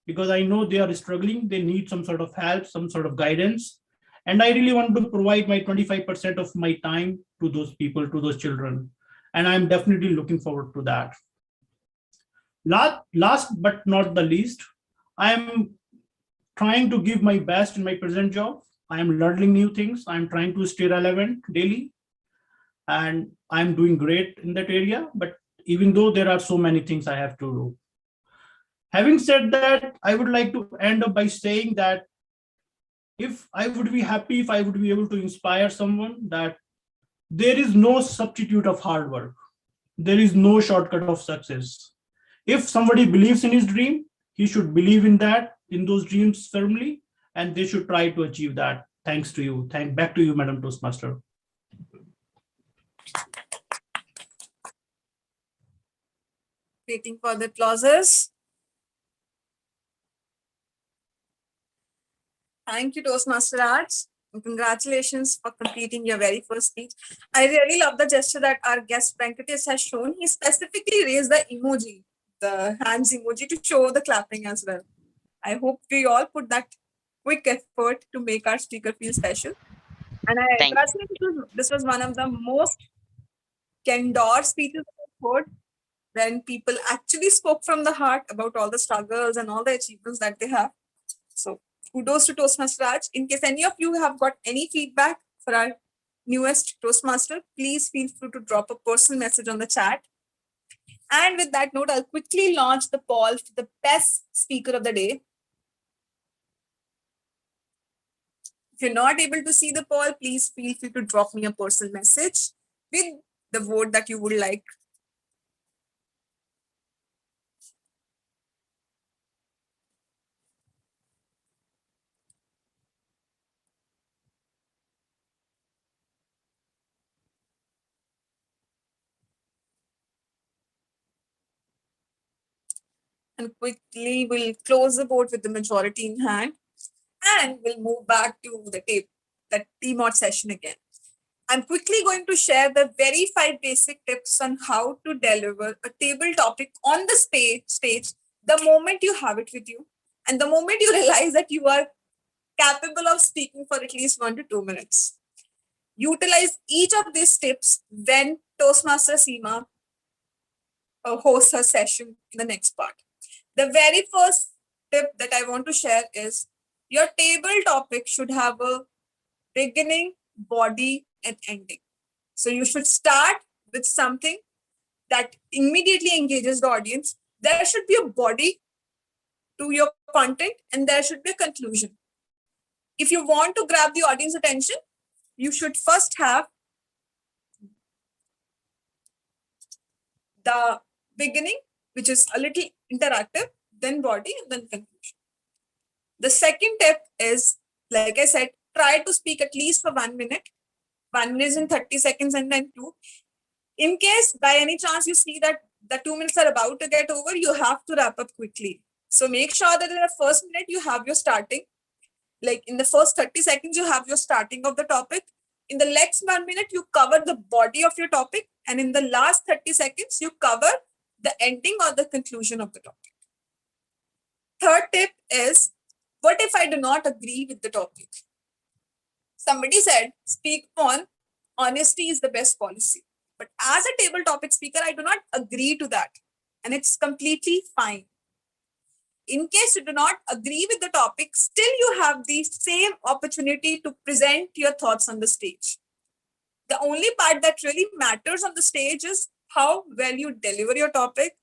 because I know they are struggling. They need some sort of help, some sort of guidance. And I really want to provide my 25% of my time to those people, to those children. And I'm definitely looking forward to that. Last but not the least, I am trying to give my best in my present job. I am learning new things. I'm trying to stay relevant daily. And I'm doing great in that area. But even though there are so many things I have to do. Having said that, I would like to end up by saying that if I would be happy if I would be able to inspire someone, that there is no substitute of hard work. There is no shortcut of success. If somebody believes in his dream, he should believe in that, in those dreams firmly, and they should try to achieve that. Thanks to you. Back to you, Madam Toastmaster. Waiting for the applauses. Thank you, Toastmaster Arts. And congratulations for completing your very first speech. I really love the gesture that our guest Venkatesh has shown. He specifically raised the emoji, the hands emoji, to show the clapping as well. I hope we all put that quick effort to make our speaker feel special. And I Thank personally, this was one of the most candor speeches I've heard, when people actually spoke from the heart about all the struggles and all the achievements that they have. So kudos to Toastmaster Raj. In case any of you have got any feedback for our newest Toastmaster, please feel free to drop a personal message on the chat. And with that note, I'll quickly launch the poll for the best speaker of the day. If you're not able to see the poll, please feel free to drop me a personal message with the vote that you would like. And quickly we'll close the vote with the majority in hand, and we'll move back to the TMOD session again. I'm quickly going to share the very 5 basic tips on how to deliver a table topic on the stage the moment you have it with you, and the moment you realize that you are capable of speaking for at least 1 to 2 minutes. Utilize each of these tips when Toastmaster Seema hosts her session in the next part. The very first tip that I want to share is your table topic should have a beginning, body, and ending. So you should start with something that immediately engages the audience. There should be a body to your content, and there should be a conclusion. If you want to grab the audience attention, you should first have the beginning, which is a little interactive, then body, and then conclusion. The second tip is, like I said, try to speak at least for 1 minute. 1 minute in 30 seconds, and then 2. In case by any chance you see that the 2 minutes are about to get over, you have to wrap up quickly. So make sure that in the first minute you have your starting. Like in the first 30 seconds, you have your starting of the topic. In the next 1 minute, you cover the body of your topic. And in the last 30 seconds, you cover the ending or the conclusion of the topic. Third tip is, what if I do not agree with the topic? Somebody said, speak on honesty is the best policy. But as a table topic speaker, I do not agree to that. And it's completely fine. In case you do not agree with the topic, still you have the same opportunity to present your thoughts on the stage. The only part that really matters on the stage is how well you deliver your topic,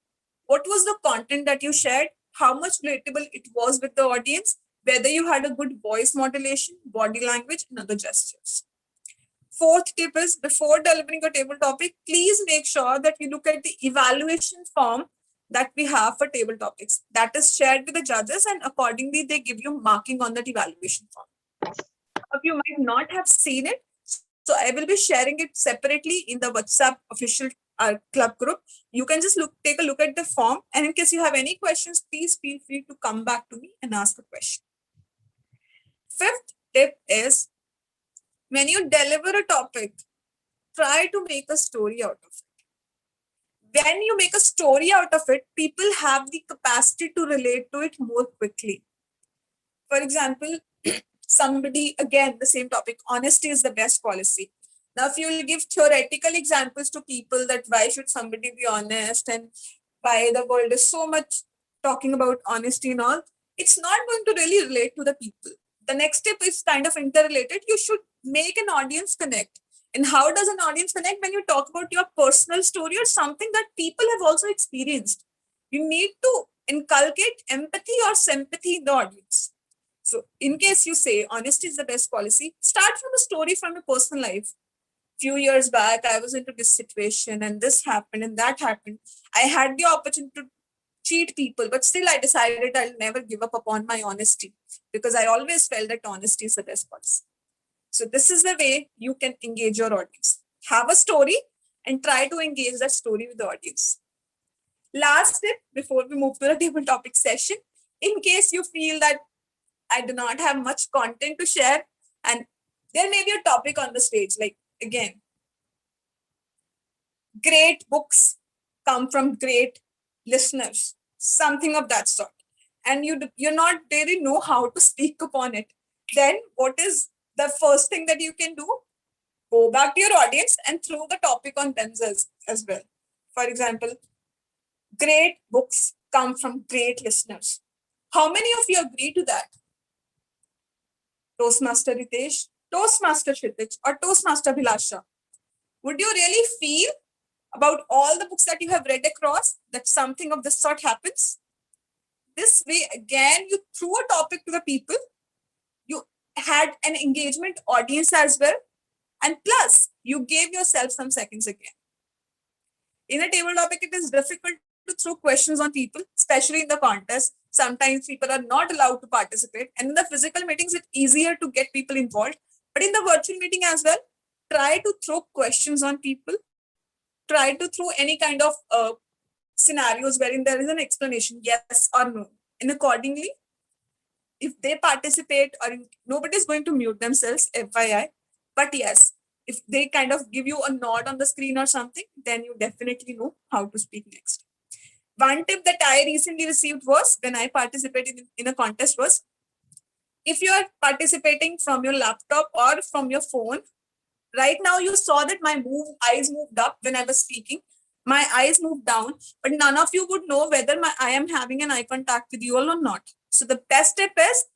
what was the content that you shared, how much relatable it was with the audience, whether you had a good voice modulation, body language, and other gestures. Fourth tip is, before delivering a table topic, please make sure that you look at the evaluation form that we have for table topics. That is shared with the judges, and accordingly, they give you marking on that evaluation form. Some of you might not have seen it, so I will be sharing it separately in the WhatsApp official club group. You can just take a look at the form, and in case you have any questions, please feel free to come back to me and ask a question. Fifth tip is, when you deliver a topic, try to make a story out of it. When you make a story out of it, people have the capacity to relate to it more quickly. For example, somebody, again, the same topic, honesty is the best policy. Now, if you will give theoretical examples to people that why should somebody be honest and why the world is so much talking about honesty and all, it's not going to really relate to the people. The next step is kind of interrelated. You should make an audience connect. And how does an audience connect? When you talk about your personal story or something that people have also experienced. You need to inculcate empathy or sympathy in the audience. So in case you say honesty is the best policy, start from a story from your personal life. Few years back, I was into this situation and this happened and that happened. I had the opportunity to cheat people, but still I decided I'll never give up upon my honesty because I always felt that honesty is the best policy. So this is the way you can engage your audience. Have a story and try to engage that story with the audience. Last tip before we move to the table topic session, in case you feel that I do not have much content to share and there may be a topic on the stage, like again, great books come from great listeners, something of that sort. And you're not really know how to speak upon it. Then what is the first thing that you can do? Go back to your audience and throw the topic on them as well. For example, great books come from great listeners. How many of you agree to that? Toastmaster Ritesh, Toastmaster Kshitij, or Toastmaster Bhilasha? Would you really feel about all the books that you have read across that something of this sort happens? This way, again, you threw a topic to the people. You had an engagement audience as well. And plus, you gave yourself some seconds again. In a table topic, it is difficult to throw questions on people, especially in the contest. Sometimes people are not allowed to participate. And in the physical meetings, it's easier to get people involved. But in the virtual meeting as well, try to throw questions on people. Try to throw any kind of scenarios wherein there is an explanation, yes or no. And accordingly, if they participate or nobody is going to mute themselves, FYI. But yes, if they kind of give you a nod on the screen or something, then you definitely know how to speak next. One tip that I recently received was when I participated in a contest was, if you are participating from your laptop or from your phone, right now you saw that my eyes moved up when I was speaking. My eyes moved down, but none of you would know whether I am having an eye contact with you all or not. So the best tip is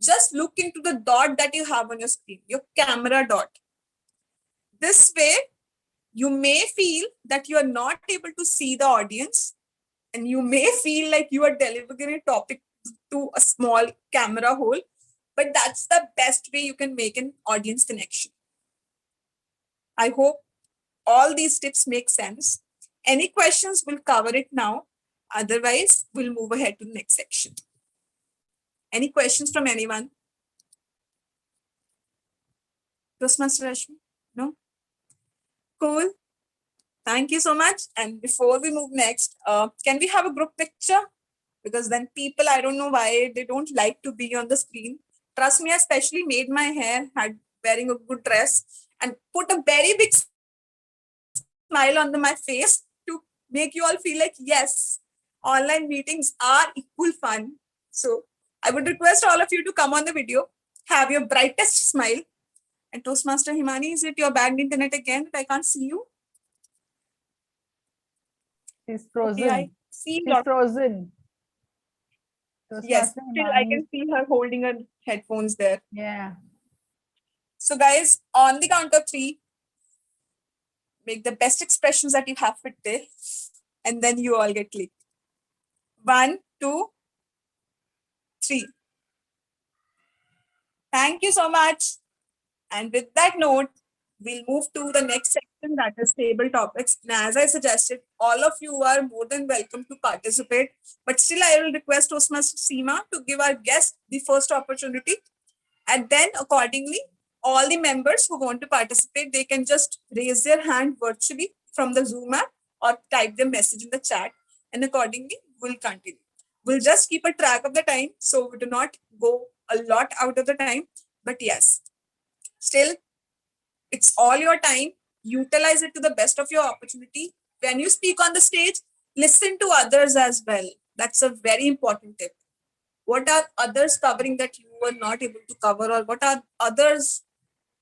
just look into the dot that you have on your screen, your camera dot. This way, you may feel that you are not able to see the audience and you may feel like you are delivering a topic to a small camera hole, but that's the best way you can make an audience connection. I hope all these tips make sense. Any questions, we'll cover it now. Otherwise, we'll move ahead to the next section. Any questions from anyone? Toastmaster Rashmi? No? Cool. Thank you so much. And before we move next, can we have a group picture? Because then people, I don't know why, they don't like to be on the screen. Trust me, I especially made my hair, had wearing a good dress, and put a very big smile on my face to make you all feel like, yes, online meetings are equal fun. So I would request all of you to come on the video, have your brightest smile. And Toastmaster Himani, is it your bad internet again that I can't see you? She's frozen. Okay, I see She's your frozen. yes, Toastmaster still I Himani. can see her holding her headphones there. Yeah. So guys, on the count of 3, make the best expressions that you have for today, and then you all get clicked. 1, 2, 3. Thank you so much. And with that note, we'll move to the next section, that is table topics. And as I suggested, all of you are more than welcome to participate. But still, I will request Toastmaster Seema to give our guest the first opportunity. And then accordingly, all the members who want to participate, they can just raise their hand virtually from the Zoom app or type their message in the chat. And accordingly, we'll continue. We'll just keep a track of the time so we do not go a lot out of the time. But yes, still, it's all your time. Utilize it to the best of your opportunity. When you speak on the stage, listen to others as well. That's a very important tip. What are others covering that you were not able to cover, or what are others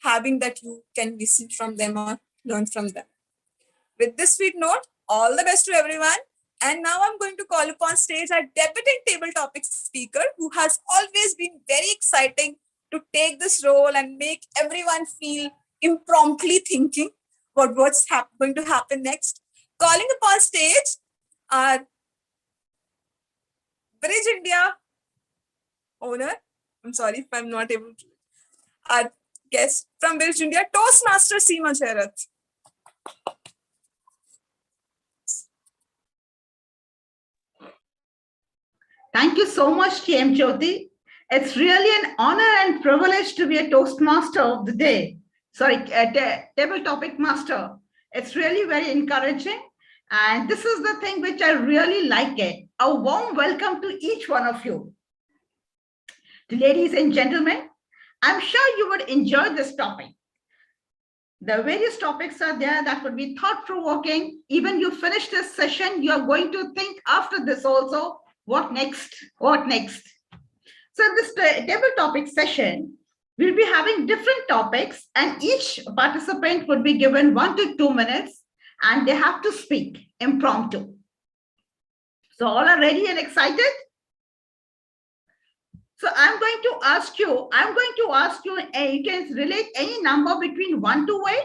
having that you can listen from them or learn from them? With this sweet note, all the best to everyone. And now I'm going to call upon stage our debutant table topic speaker, who has always been very exciting to take this role and make everyone feel impromptu thinking about what's going to happen next. Calling upon stage our Bridge India owner. I'm sorry if I'm not able to. Our guest from Bridge India, Toastmaster Seema Cherath. Thank you so much, TM Jyoti. It's really an honor and privilege to be a Toastmaster of the day. Sorry, table topic master. It's really very encouraging. And this is the thing which I really like it. A warm welcome to each one of you. Ladies and gentlemen, I'm sure you would enjoy this topic. The various topics are there that would be thought-provoking. Even you finish this session, you're going to think after this also, what next? What next? So in this table topic session, we'll be having different topics and each participant would be given 1 to 2 minutes and they have to speak impromptu. So all are ready and excited? So I'm going to ask you, you can relate any number between 1 to 8.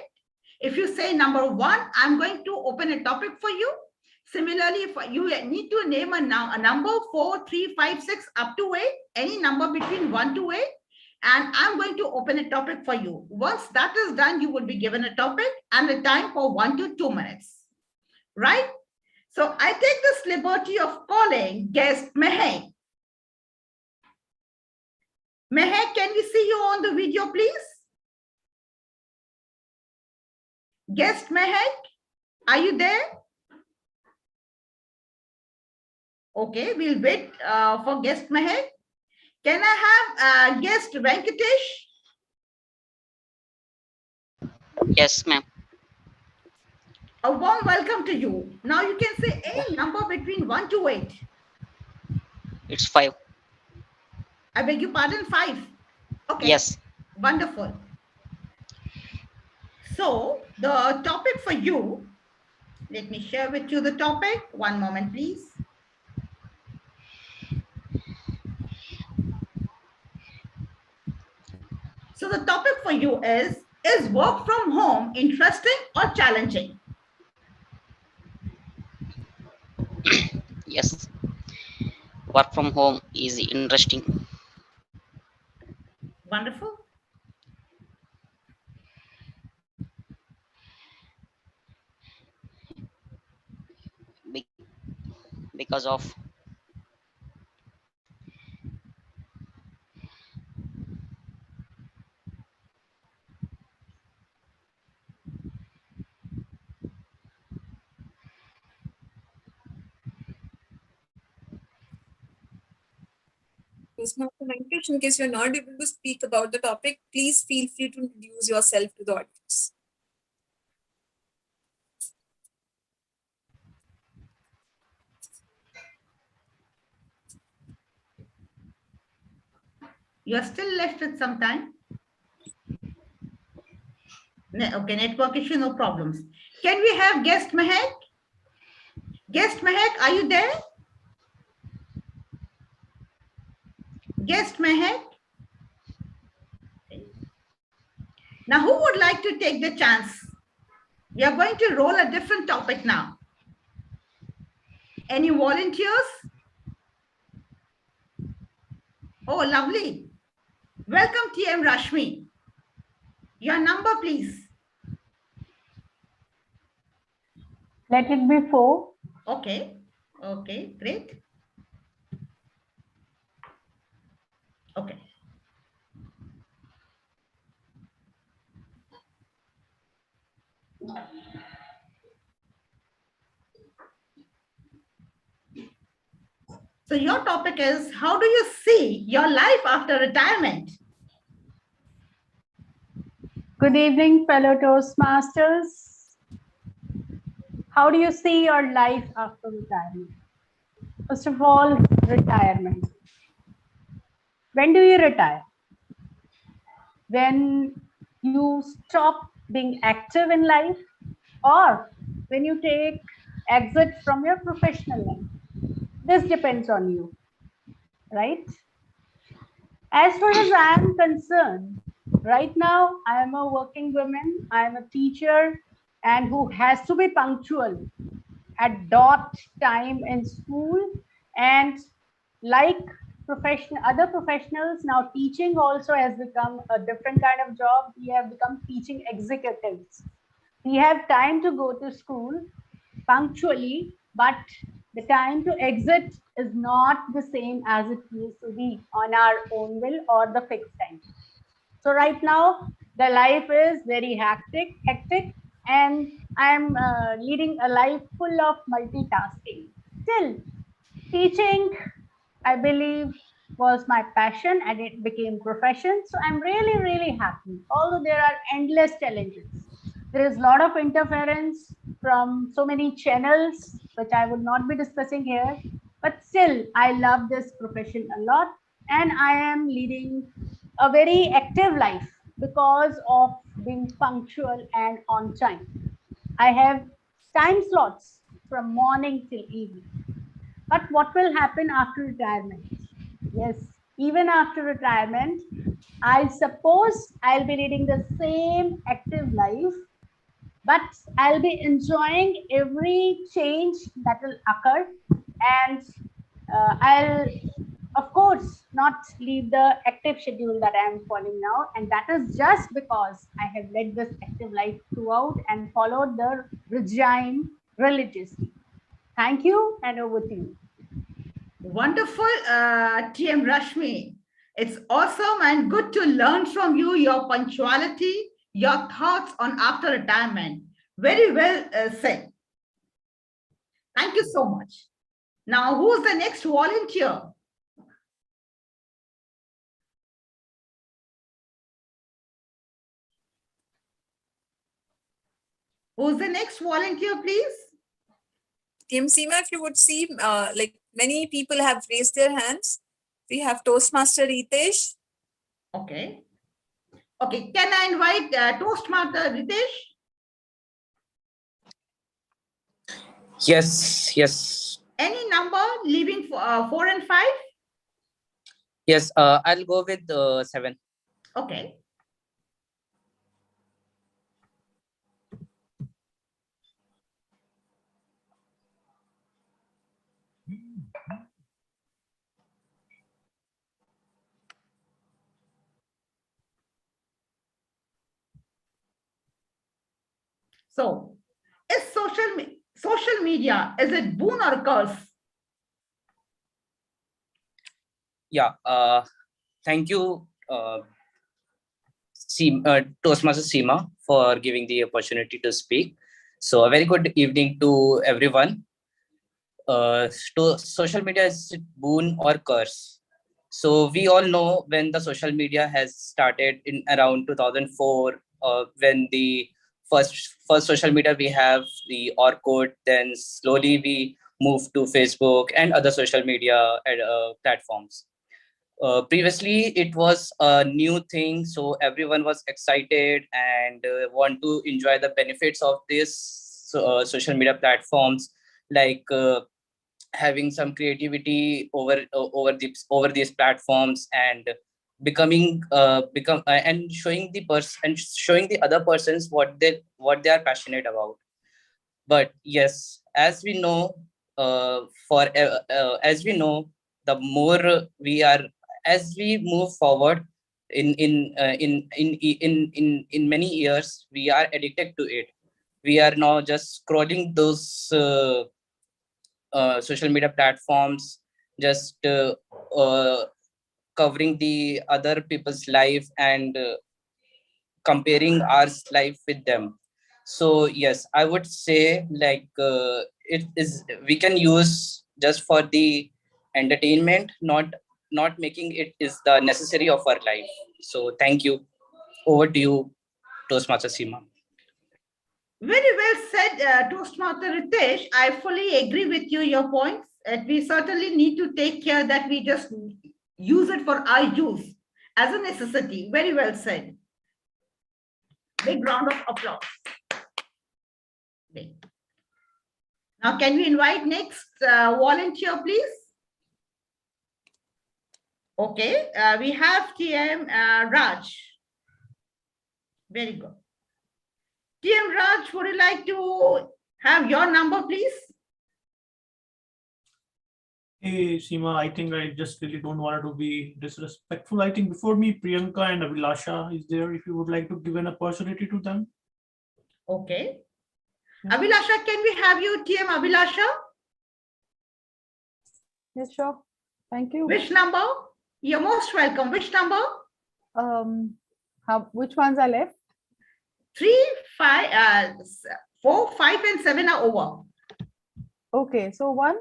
If you say number 1, I'm going to open a topic for you. Similarly, if you need to name a number 4, 3, 5, 6 up to 8, any number between 1 to 8, and I'm going to open a topic for you. Once that is done, you will be given a topic and a time for 1 to 2 minutes, right? So I take this liberty of calling guest Mehek. Mehek, can we see you on the video, please? Guest Mehek, are you there? Okay, we'll wait for guest Mehek. Can I have guest Venkatesh? Yes, ma'am. A warm welcome to you. Now you can say any number between 1 to 8. It's 5. I beg your pardon, 5. Okay. Yes. Wonderful. So the topic for you, let me share with you the topic. One moment, please. So the topic for you is work from home interesting or challenging? Yes. Work from home is interesting. Wonderful. Because of In case you're not able to speak about the topic, please feel free to introduce yourself to the audience. You are still left with some time. Okay, network issue, no problems. Can we have guest Mehek? Guest Mehek, are you there? Guest Mehek? Now, who would like to take the chance? We are going to roll a different topic now. Any volunteers? Oh, lovely. Welcome, TM Rashmi. Your number, please. Let it be 4. Okay. Okay, great. Okay. So your topic is, how do you see your life after retirement? Good evening, fellow Toastmasters. How do you see your life after retirement? First of all, retirement. When do you retire? When you stop being active in life, or when you take exit from your professional life? This depends on you, right? As far as I am concerned, right now I am a working woman, I am a teacher, and who has to be punctual at dot time in school, and like other professionals, now teaching also has become a different kind of job. We have become teaching executives. We have time to go to school punctually, but the time to exit is not the same as it used to be on our own will or the fixed time. So right now, the life is very hectic, and I'm leading a life full of multitasking. Still, teaching, I believe, was my passion and it became profession. So I'm really, really happy. Although there are endless challenges. There is a lot of interference from so many channels, which I would not be discussing here. But still, I love this profession a lot. And I am leading a very active life because of being punctual and on time. I have time slots from morning till evening. But what will happen after retirement? Yes, even after retirement, I suppose I'll be leading the same active life, but I'll be enjoying every change that will occur. And I'll, of course, not leave the active schedule that I am following now. And that is just because I have led this active life throughout and followed the regime religiously. Thank you, and over to you. Wonderful, TM Rashmi. It's awesome and good to learn from you your punctuality, your thoughts on after retirement. Very well said. Thank you so much. Now, who's the next volunteer? Who's the next volunteer, please? Team Seema, if you would see, like many people have raised their hands. We have Toastmaster Ritesh. Okay. Okay, can I invite Toastmaster Ritesh? Yes. Any number leaving 4 and 5? Yes, I'll go with 7. Okay. So, is social media, is it boon or curse? Yeah, thank you, Toastmaster Seema, for giving the opportunity to speak. So a very good evening to everyone. Social media is it boon or curse? So we all know when the social media has started in around 2004, when the first social media we have the Orkut, then slowly we move to Facebook and other social media platforms. Previously, it was a new thing, so everyone was excited and want to enjoy the benefits of this social media platforms, like having some creativity over these platforms and and showing the other persons what they are passionate about. But yes, as we know, as we know, the more we are, as we move forward in many years, we are addicted to it. We are now just scrolling those social media platforms, just covering the other people's life and comparing our life with them. So yes, I would say like it is, we can use just for the entertainment, not making it is the necessary of our life. So thank you. Over to you, Toastmaster Seema. Very well said, Toastmaster Ritesh. I fully agree with you, your points. We certainly need to take care that we just use it for our use as a necessity. Very well said. Big round of applause. Great. Now, can we invite next volunteer, please? Okay, we have TM Raj. Very good. TM Raj, would you like to have your number, please? Hey, Seema, I think I just really don't want to be disrespectful. I think before me, Priyanka and Abhilasha is there. If you would like to give an opportunity to them. Okay. Abhilasha, can we have you, TM Abhilasha? Yes, sure. Thank you. Which number? You're most welcome. Which number? Which ones are left? 3, 5, 4, 5, and 7 are over. Okay, so 1.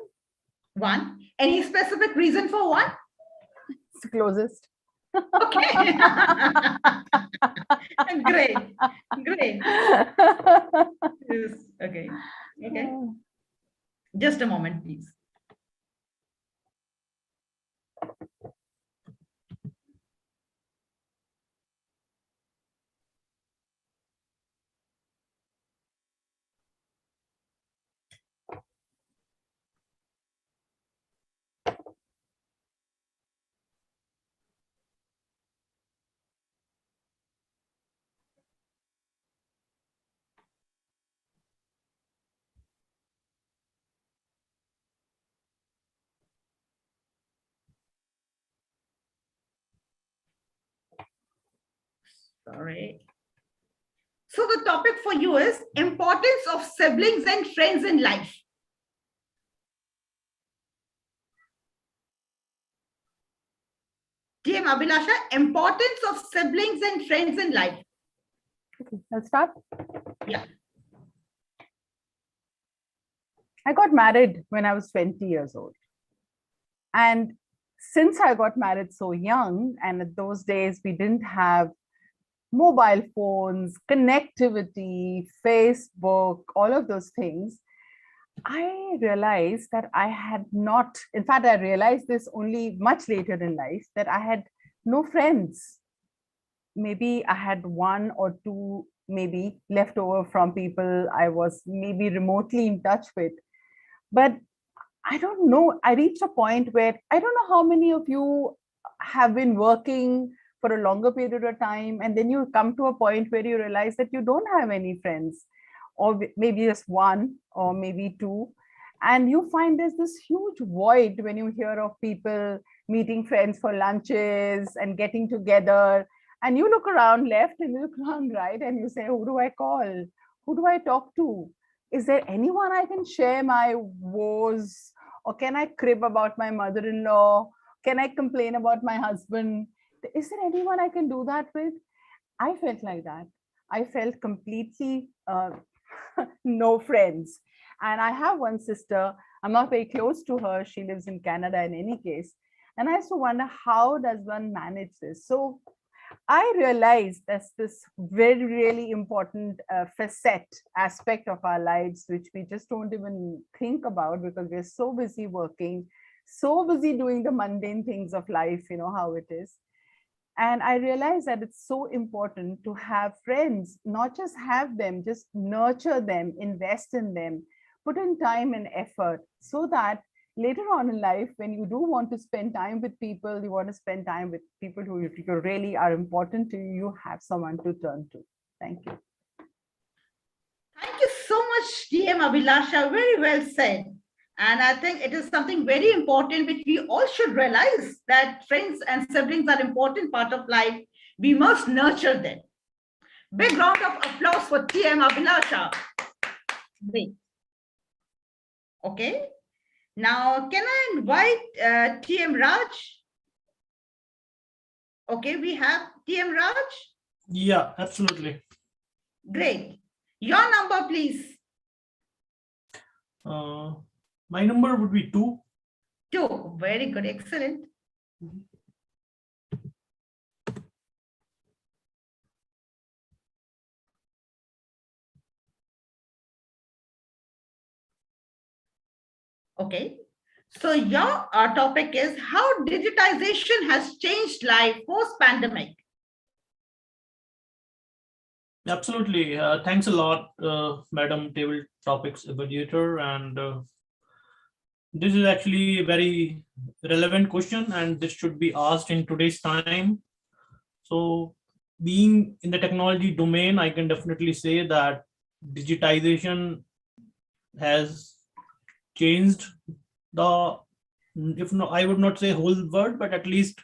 1. Any specific reason for 1? It's the closest. Okay. Great. Great. Yes. Okay. Okay. Just a moment, please. Sorry. So the topic for you is importance of siblings and friends in life. TM Abhilasha, importance of siblings and friends in life. Okay, let's start. Yeah. I got married when I was 20 years old. And since I got married so young, and at those days we didn't have mobile phones, connectivity, Facebook, all of those things, I realized that I had not, in fact, I realized this only much later in life, that I had no friends. Maybe I had 1 or 2, maybe left over from people I was maybe remotely in touch with. But I don't know, I reached a point where I don't know how many of you have been working for a longer period of time, and then you come to a point where you realize that you don't have any friends, or maybe just 1 or maybe 2. And you find there's this huge void when you hear of people meeting friends for lunches and getting together. And you look around left and you look around right and you say, who do I call? Who do I talk to? Is there anyone I can share my woes? Or can I crib about my mother-in-law? Can I complain about my husband? Is there anyone I can do that with? I felt like that. I felt completely no friends. And I have one sister. I'm not very close to her. She lives in Canada in any case. And I used to wonder, how does one manage this? So I realized that's this very, really important facet aspect of our lives, which we just don't even think about because we're so busy working, so busy doing the mundane things of life, you know how it is. And I realized that it's so important to have friends, not just have them, just nurture them, invest in them, put in time and effort so that later on in life, when you do want to spend time with people, you want to spend time with people who really are important to you, you have someone to turn to. Thank you. Thank you so much, TM Abhilasha. Very well said. And I think it is something very important which we all should realize, that friends and siblings are an important part of life. We must nurture them. Big round of applause for TM Abhilasha. Great. Okay. Now, can I invite TM Raj? Okay, we have TM Raj. Yeah, absolutely. Great. Your number, please. My number would be 2. 2. Very good. Excellent. Okay. So your topic is how digitization has changed life post-pandemic. Absolutely. Thanks a lot, Madam Table Topics Evaluator. And this is actually a very relevant question, and this should be asked in today's time. So being in the technology domain, I can definitely say that digitization has changed the if not, I would not say whole world, but at least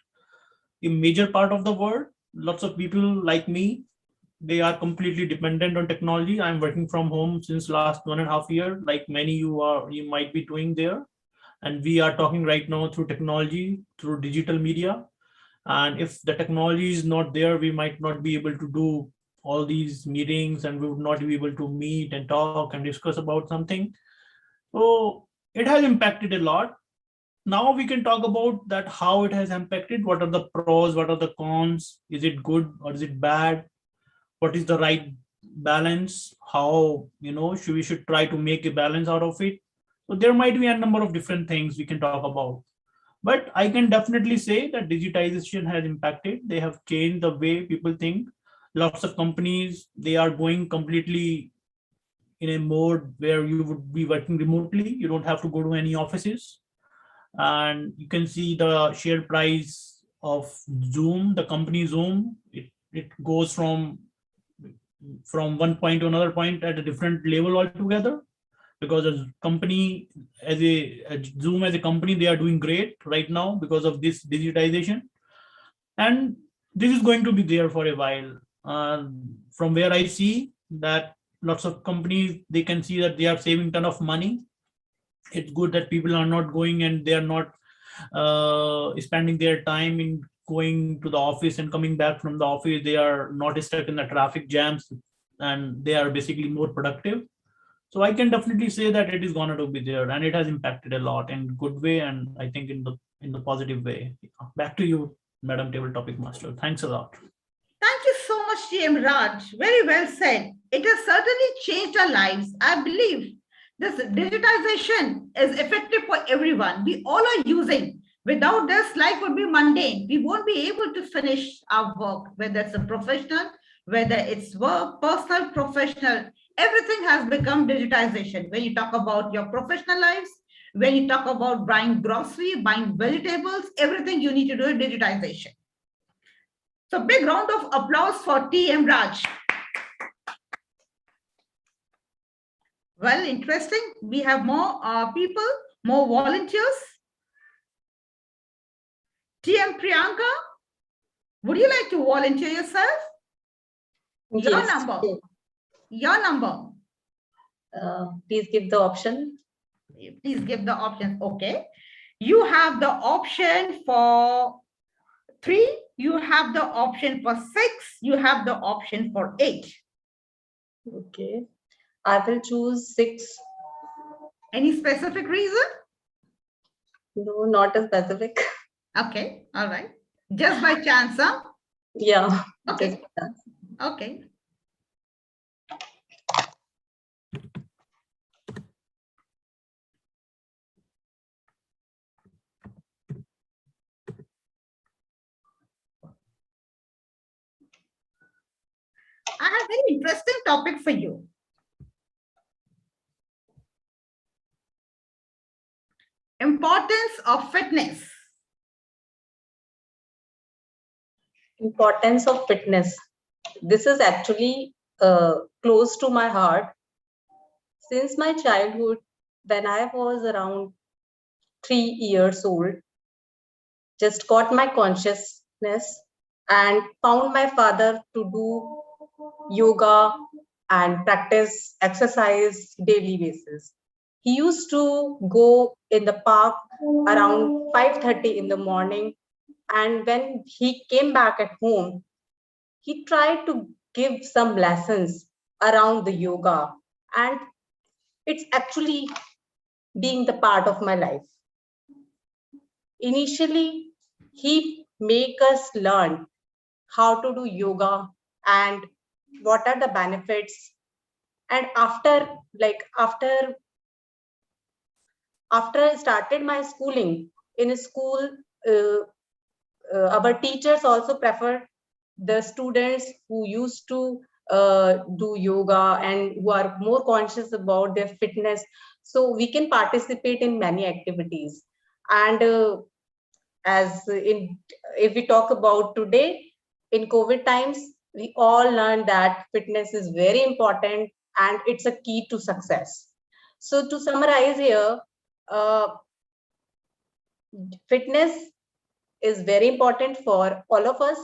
a major part of the world, lots of people like me, they are completely dependent on technology. I'm working from home since last 1.5 years, like many you might be doing there. And we are talking right now through technology, through digital media. And if the technology is not there, we might not be able to do all these meetings, and we would not be able to meet and talk and discuss about something. So it has impacted a lot. Now we can talk about that, how it has impacted, what are the pros, what are the cons, is it good or is it bad, what is the right balance, how we should try to make a balance out of it. So there might be a number of different things we can talk about, but I can definitely say that digitization has impacted. They have changed the way people think. Lots of companies, they are going completely in a mode where you would be working remotely. You don't have to go to any offices, and you can see the share price of Zoom, the company Zoom. It goes from one point to another point at a different level altogether, because as company, as Zoom as a company, they are doing great right now because of this digitization, and this is going to be there for a while. From where I see that lots of companies, they can see that they are saving ton of money. It's good that people are not going and they are not spending their time in going to the office and coming back from the office. They are not stuck in the traffic jams, and they are basically more productive. So I can definitely say that it is going to be there, and it has impacted a lot in good way, and I think in the positive way. Back to you, Madam Table Topic Master. Thanks a lot. Thank you so much, TM Raj. Very well said. It has certainly changed our lives. I believe this digitization is effective for everyone. We all are using. Without this, life would be mundane. We won't be able to finish our work, whether it's a professional, whether it's work, personal, professional. Everything has become digitization. When you talk about your professional lives, when you talk about buying grocery, buying vegetables, everything you need to do is digitization. So big round of applause for TM Raj. Well, interesting. We have more people, more volunteers. TM Priyanka, would you like to volunteer yourself? Your Yes. number. Your number. Please give the option. Please give the option. Okay. You have the option for 3. You have the option for 6. You have the option for 8. Okay. I will choose 6. Any specific reason? No, not a specific. Okay. All right. Just by chance, huh? Yeah. Okay. Okay. I have a very interesting topic for you. Importance of fitness. Importance of fitness. This is actually close to my heart. Since my childhood, when I was around 3 years old, just got my consciousness and found my father to do yoga and practice exercise daily basis. He used to go in the park around 5:30 in the morning, and when he came back at home, he tried to give some lessons around the yoga, and it's actually being the part of my life. Initially, he make us learn how to do yoga and what are the benefits. And after I started my schooling in a school, our teachers also prefer the students who used to do yoga and who are more conscious about their fitness. So we can participate in many activities. And if we talk about today, in COVID times, we all learned that fitness is very important and it's a key to success. So to summarize here, Fitness is very important for all of us,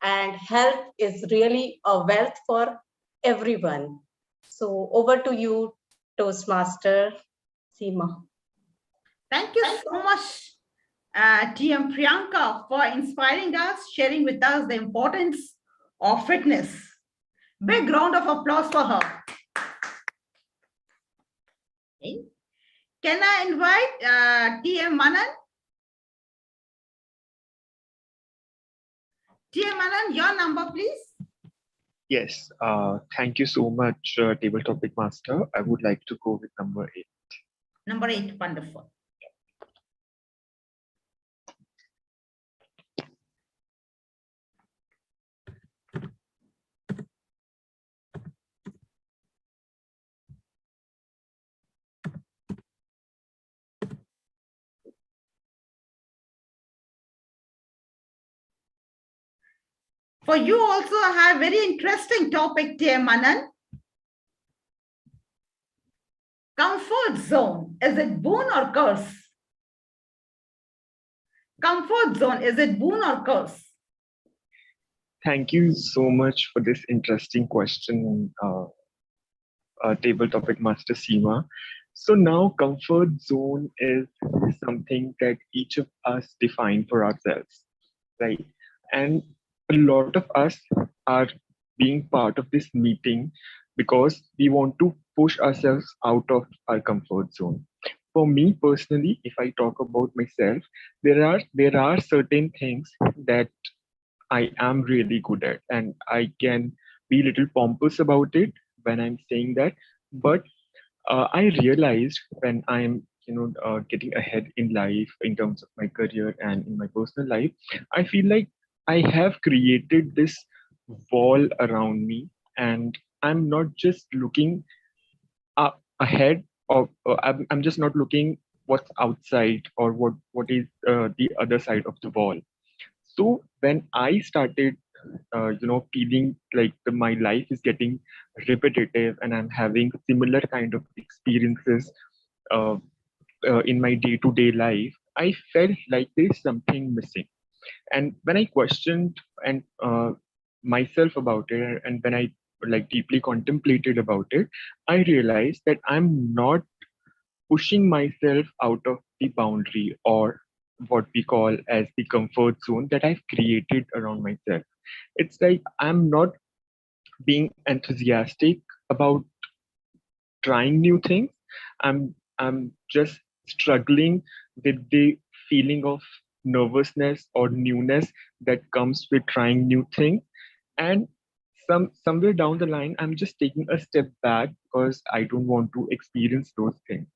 and health is really a wealth for everyone. So over to you, Toastmaster Seema. Thank you so much, TM Priyanka, for inspiring us, sharing with us the importance of fitness. Big round of applause for her. Okay. Can I invite TM Manan? TM Manan, your number, please. Yes, thank you so much, Table Topic Master. I would like to go with number 8. Number 8, wonderful. For you also have very interesting topic, dear Manan. Comfort zone, is it boon or curse? Comfort zone, is it boon or curse? Thank you so much for this interesting question, Table Topic Master Seema. So now comfort zone is something that each of us define for ourselves, right? And a lot of us are being part of this meeting because we want to push ourselves out of our comfort zone. For me personally, if I talk about myself, there are certain things that I am really good at, and I can be a little pompous about it when I'm saying that. But I realized when I'm getting ahead in life in terms of my career and in my personal life, I feel like I have created this wall around me, and I'm not just looking ahead, or I'm just not looking what's outside or what is the other side of the wall. So when I started feeling like my life is getting repetitive and I'm having similar kind of experiences uh, in my day-to-day life, I felt like there's something missing. And when I questioned and myself about it, and when I like deeply contemplated about it, I realized that I'm not pushing myself out of the boundary, or what we call as the comfort zone that I've created around myself. It's like I'm not being enthusiastic about trying new things. I'm just struggling with the feeling of nervousness or newness that comes with trying new things. And somewhere down the line, I'm just taking a step back because I don't want to experience those things.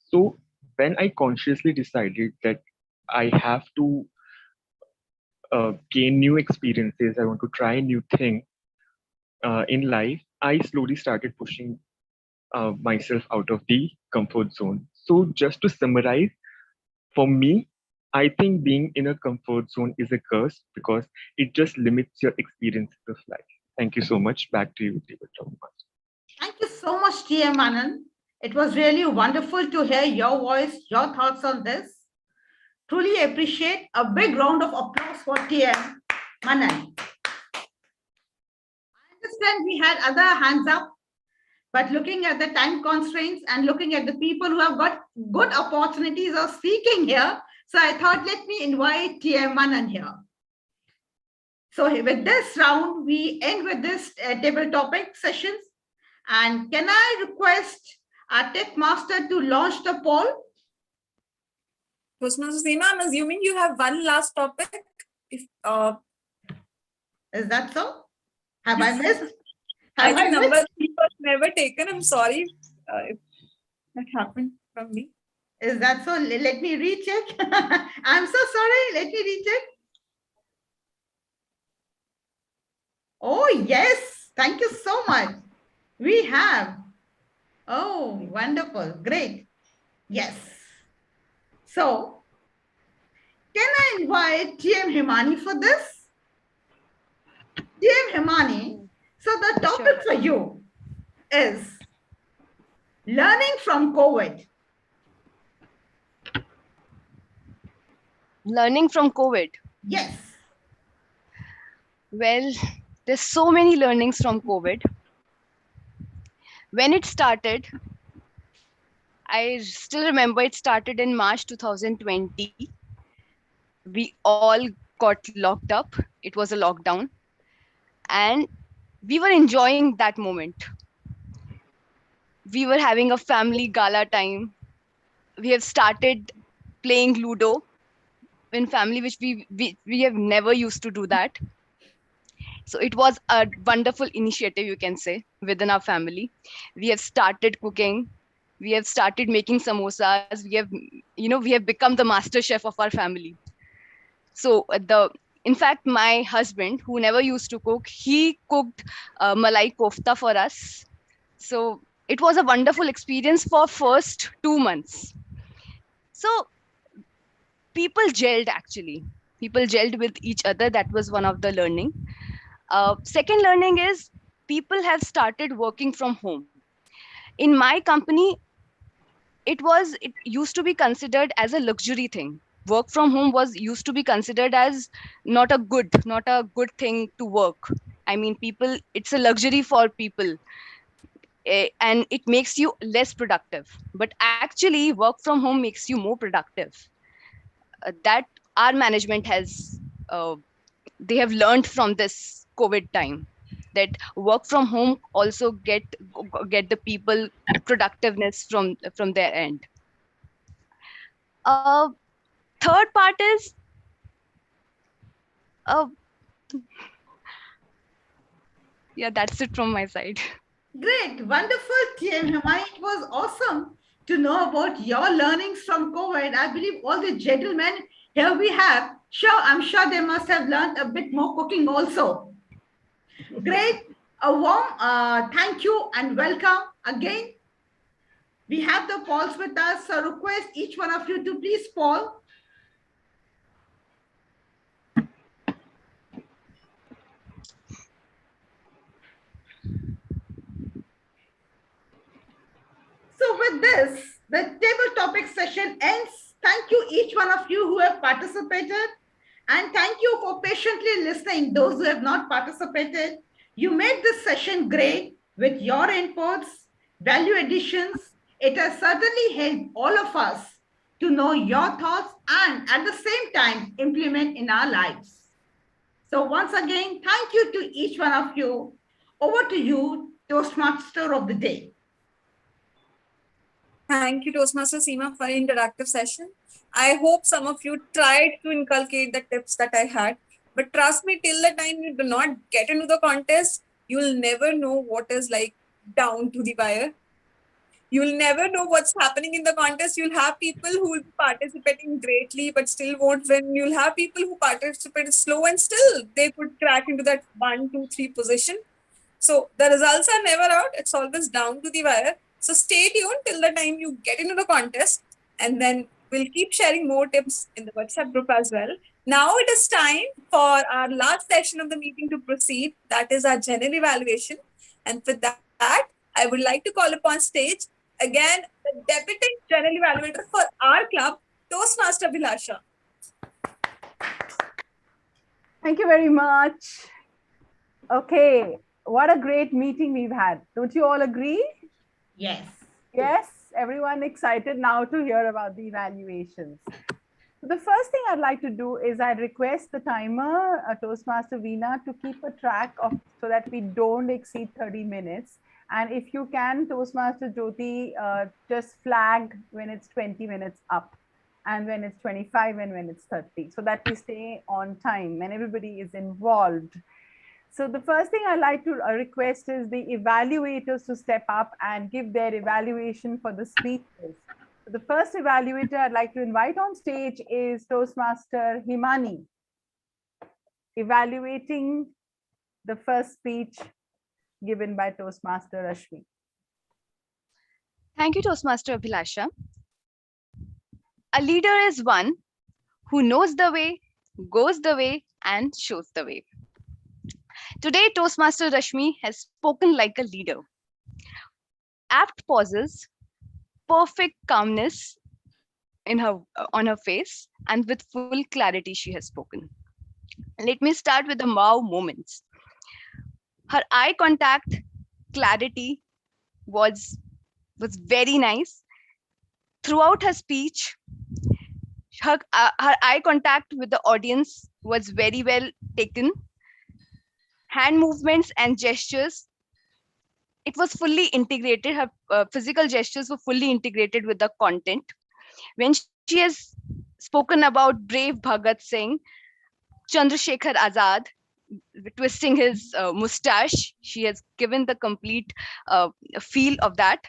So when I consciously decided that I have to gain new experiences, I want to try new things in life, I slowly started pushing myself out of the comfort zone. So just to summarize, for me, I think being in a comfort zone is a curse because it just limits your experiences of life. Thank you so much. Back to you, David. Thank you so much, TM Manan. It was really wonderful to hear your voice, your thoughts on this. Truly appreciate. A big round of applause for TM Manan. I understand we had other hands up, but looking at the time constraints and looking at the people who have got good opportunities of speaking here, so I thought let me invite TM Manan here. So with this round, we end with this table topic sessions. And can I request our tech master to launch the poll? Toastmaster Seema, I'm assuming you have one last topic. If is that so? Have I missed? I think number 3 was never taken. I'm sorry if that happened from me. Is that so? Let me recheck. I'm so sorry. Let me recheck. Oh, yes. Thank you so much. We have. Oh, wonderful. Great. Yes. So, can I invite TM Himani for this? TM Himani, so the topic for you is learning from COVID. Learning from COVID. Yes. Well, there's so many learnings from COVID. When it started, I still remember it started in March 2020. We all got locked up. It was a lockdown. And we were enjoying that moment. We were having a family gala time. We have started playing Ludo in family, which we have never used to do that. So it was a wonderful initiative, you can say, within our family. We have started cooking. We have started making samosas. We have become the master chef of our family. So in fact, my husband, who never used to cook, he cooked malai kofta for us. So it was a wonderful experience for first 2 months. So people gelled actually. People gelled with each other. That was one of the learning. Second learning is people have started working from home. In my company, it used to be considered as a luxury thing. Work from home was used to be considered as not a good thing to work. I mean, people, it's a luxury for people, and it makes you less productive. But actually, work from home makes you more productive. That our management has they have learned from this COVID time, that work from home also get the people productiveness from their end. uh Third part is uh yeah, that's it from my side. Great, wonderful, TM Himani. It was awesome to know about your learnings from COVID. I believe all the gentlemen here we have, I'm sure they must have learned a bit more cooking also. Great, a warm thank you and welcome again. We have the polls with us, so request each one of you to please poll. So with this, the table topic session ends. Thank you each one of you who have participated, and thank you for patiently listening, those who have not participated. You made this session great with your inputs, value additions. It has certainly helped all of us to know your thoughts and at the same time implement in our lives. So once again, thank you to each one of you. Over to you, Toastmaster of the day. Thank you, Toastmaster Seema, for an interactive session. I hope some of you tried to inculcate the tips that I had. But trust me, till the time you do not get into the contest, you'll never know what is like down to the wire. You'll never know what's happening in the contest. You'll have people who will be participating greatly but still won't win. You'll have people who participate slow and still they could crack into that 1, 2, 3 position. So the results are never out. It's always down to the wire. So stay tuned till the time you get into the contest, and then we'll keep sharing more tips in the WhatsApp group as well. Now it is time for our last session of the meeting to proceed. That is our general evaluation. And for that, I would like to call upon stage again the deputy general evaluator for our club, Toastmaster Bhilasha. Thank you very much. Okay, what a great meeting we've had. Don't you all agree? Yes. Yes, everyone excited now to hear about the evaluations. So the first thing I'd like to do is I'd request the timer, Toastmaster Veena, to keep a track of so that we don't exceed 30 minutes. And if you can, Toastmaster Jyoti, just flag when it's 20 minutes up and when it's 25 and when it's 30, so that we stay on time and everybody is involved. So the first thing I'd like to request is the evaluators to step up and give their evaluation for the speeches. So the first evaluator I'd like to invite on stage is Toastmaster Himani, evaluating the first speech given by Toastmaster Rashmi. Thank you, Toastmaster Abhilasha. A leader is one who knows the way, goes the way, and shows the way. Today, Toastmaster Rashmi has spoken like a leader. Apt pauses, perfect calmness, in her on her face, and with full clarity she has spoken. Let me start with the wow moments. Her eye contact clarity was very nice throughout her speech. Her eye contact with the audience was very well taken. Hand movements and gestures, it was fully integrated. Her physical gestures were fully integrated with the content. When she has spoken about brave Bhagat Singh, Chandrasekhar Azad, twisting his mustache, she has given the complete feel of that.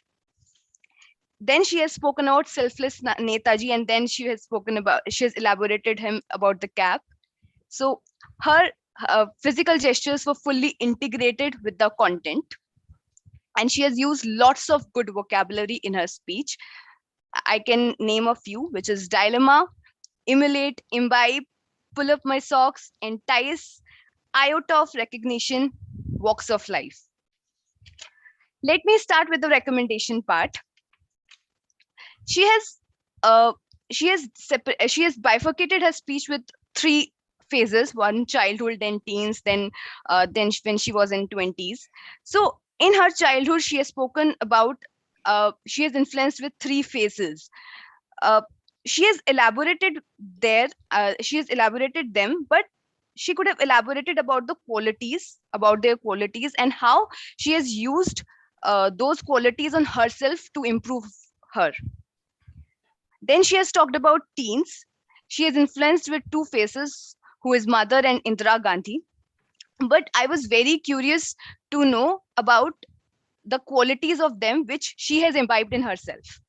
Then she has spoken about selfless Netaji, and then she has elaborated him about the cap. So her physical gestures were fully integrated with the content, and she has used lots of good vocabulary in her speech. I can name a few, which is dilemma, emulate, imbibe, pull up my socks, entice, iota of recognition, walks of life. Let me start with the recommendation part. She has uh, she has bifurcated her speech with three phases: one childhood, then teens, then when she was in 20s. So in her childhood she has spoken about she has influenced with three phases. uh, she has elaborated she has elaborated them, but she could have elaborated about their qualities, and how she has used those qualities on herself to improve her. Then she has talked about teens. She has influenced with two faces, who is Mother and Indira Gandhi. But I was very curious to know about the qualities of them which she has imbibed in herself,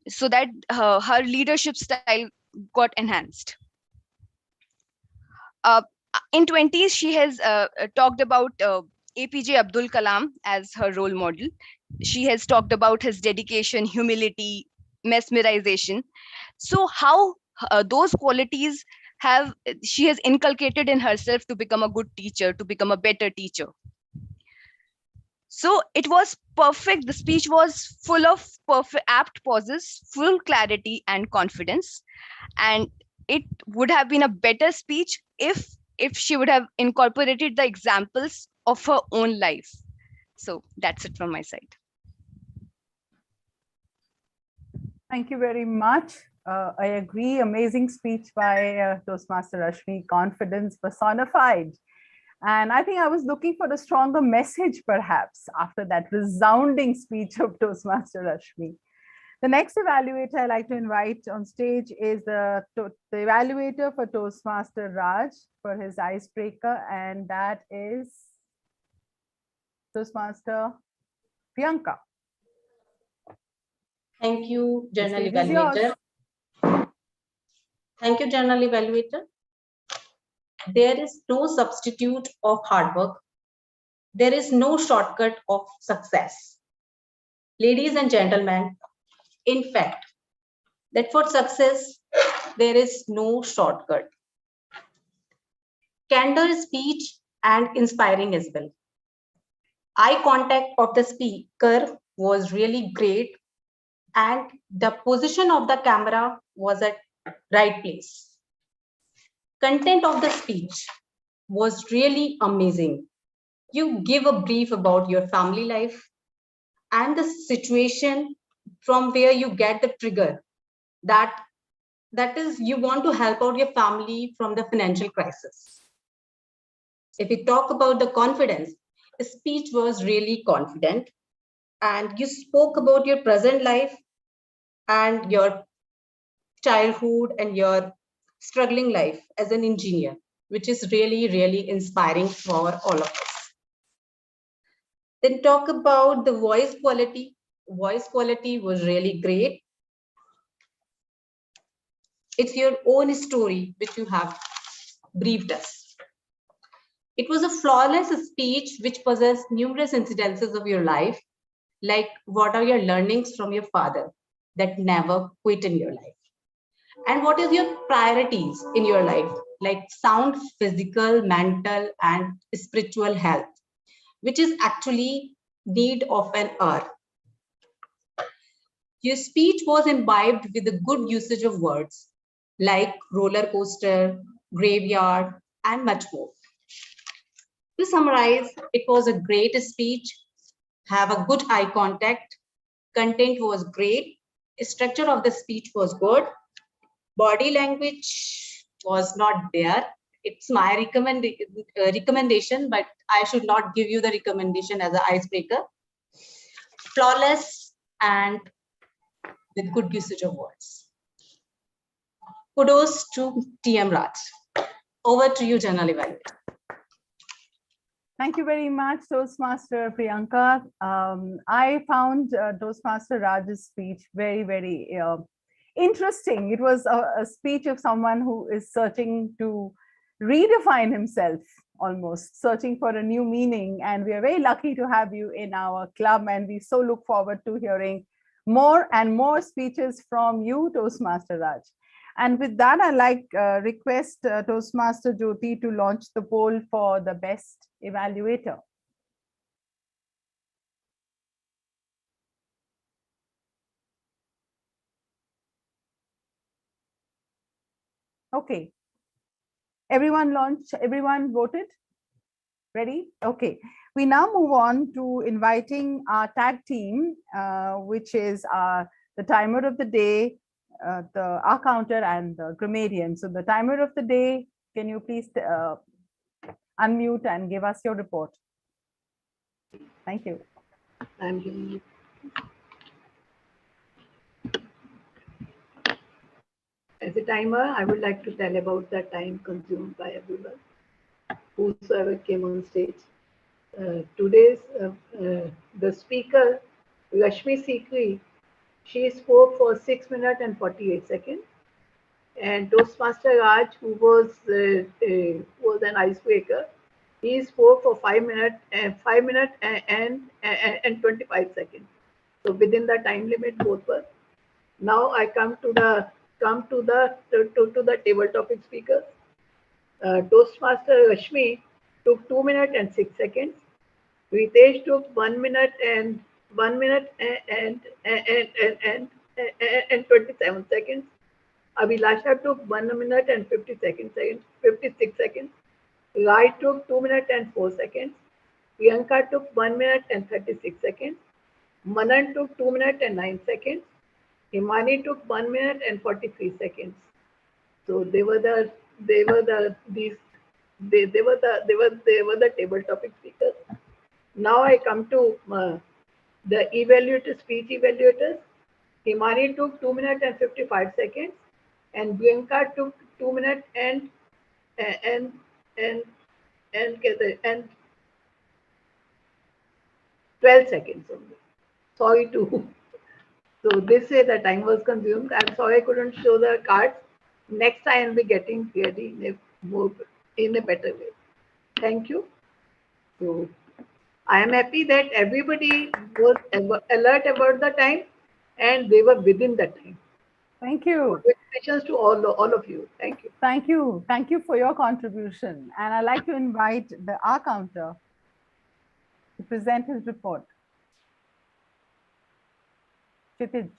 so that her leadership style got enhanced. Uh, in 20s, she has talked about APJ Abdul Kalam as her role model. She has talked about his dedication, humility, mesmerization. So how those qualities have she has inculcated in herself to become a good teacher, to become a better teacher. So it was perfect. The speech was full of perfect apt pauses, full clarity and confidence. And it would have been a better speech if she would have incorporated the examples of her own life. So that's it from my side. Thank you very much. I agree. Amazing speech by Toastmaster Rashmi, confidence personified. And I think I was looking for a stronger message, perhaps, after that resounding speech of Toastmaster Rashmi. The next evaluator I'd like to invite on stage is the evaluator for Toastmaster Raj for his icebreaker, and that is Toastmaster Priyanka. Thank you, The Journal stage is yours. Evaluator. Thank you, Journal Evaluator. There is no substitute of hard work. There is no shortcut of success. Ladies and gentlemen, in fact, that for success, there is no shortcut. Candor speech and inspiring as well. Eye contact of the speaker was really great, and the position of the camera was at right place. Content of the speech was really amazing. You give a brief about your family life and the situation from where you get the trigger that is you want to help out your family from the financial crisis. If we talk about the confidence, the speech was really confident, and you spoke about your present life and your childhood and your struggling life as an engineer, which is really, really inspiring for all of us. Then talk about the voice quality. Voice quality was really great. It's your own story which you have briefed us. It was a flawless speech which possessed numerous incidences of your life, like what are your learnings from your father that never quit in your life? And what is your priorities in your life, like sound physical, mental, and spiritual health, which is actually need of an hour. Your speech was imbibed with a good usage of words like roller coaster, graveyard, and much more. To summarize, it was a great speech, have a good eye contact, content was great, structure of the speech was good, body language was not there. It's my recommendation, but I should not give you the recommendation as an icebreaker. Flawless and with good usage of words. Kudos to TM Raj. Over to you, General Evaluator. Thank you very much, Toastmaster Priyanka. I found Toastmaster Raj's speech very, very interesting. It was a speech of someone who is searching to redefine himself, almost searching for a new meaning. And we are very lucky to have you in our club. And we so look forward to hearing more and more speeches from you, Toastmaster Raj. And with that, I'd like request Toastmaster Jyoti to launch the poll for the best evaluator. Okay. Everyone launched, everyone voted? Ready? Okay. We now move on to inviting our tag team, which is the timer of the day, the R counter and the grammarian. So the timer of the day, can you please unmute and give us your report? Thank you. I'm giving you. As a timer, I would like to tell about the time consumed by everyone, whosoever came on stage. The speaker, Rashmi Sikri, she spoke for 6 minutes and 48 seconds. And Toastmaster Raj, who was an icebreaker, he spoke for 5 minutes and 25 seconds. So within the time limit, both were. Now I come to the table topic speakers. Toastmaster Rashmi took 2 minutes and 6 seconds. Ritesh took 1 minute and 27 seconds. Abhilasha took 1 minute and 56 seconds. Rai took 2 minutes and 4 seconds. Priyanka took 1 minute and 36 seconds. Manan took 2 minutes and 9 seconds. Himani took 1 minute and 43 seconds. So they were the table topic speakers. Now I come to the speech evaluators. Himani took 2 minutes and 55 seconds, and Priyanka took 2 minutes and 12 seconds only. Sorry to. So this way the time was consumed. I'm sorry I couldn't show the cards. Next time I'll be getting ready in a better way. Thank you. So I am happy that everybody was alert about the time and they were within the time. Thank you. Congratulations to all of you. Thank you. Thank you. Thank you for your contribution. And I'd like to invite the R counter to present his report. Kshitij.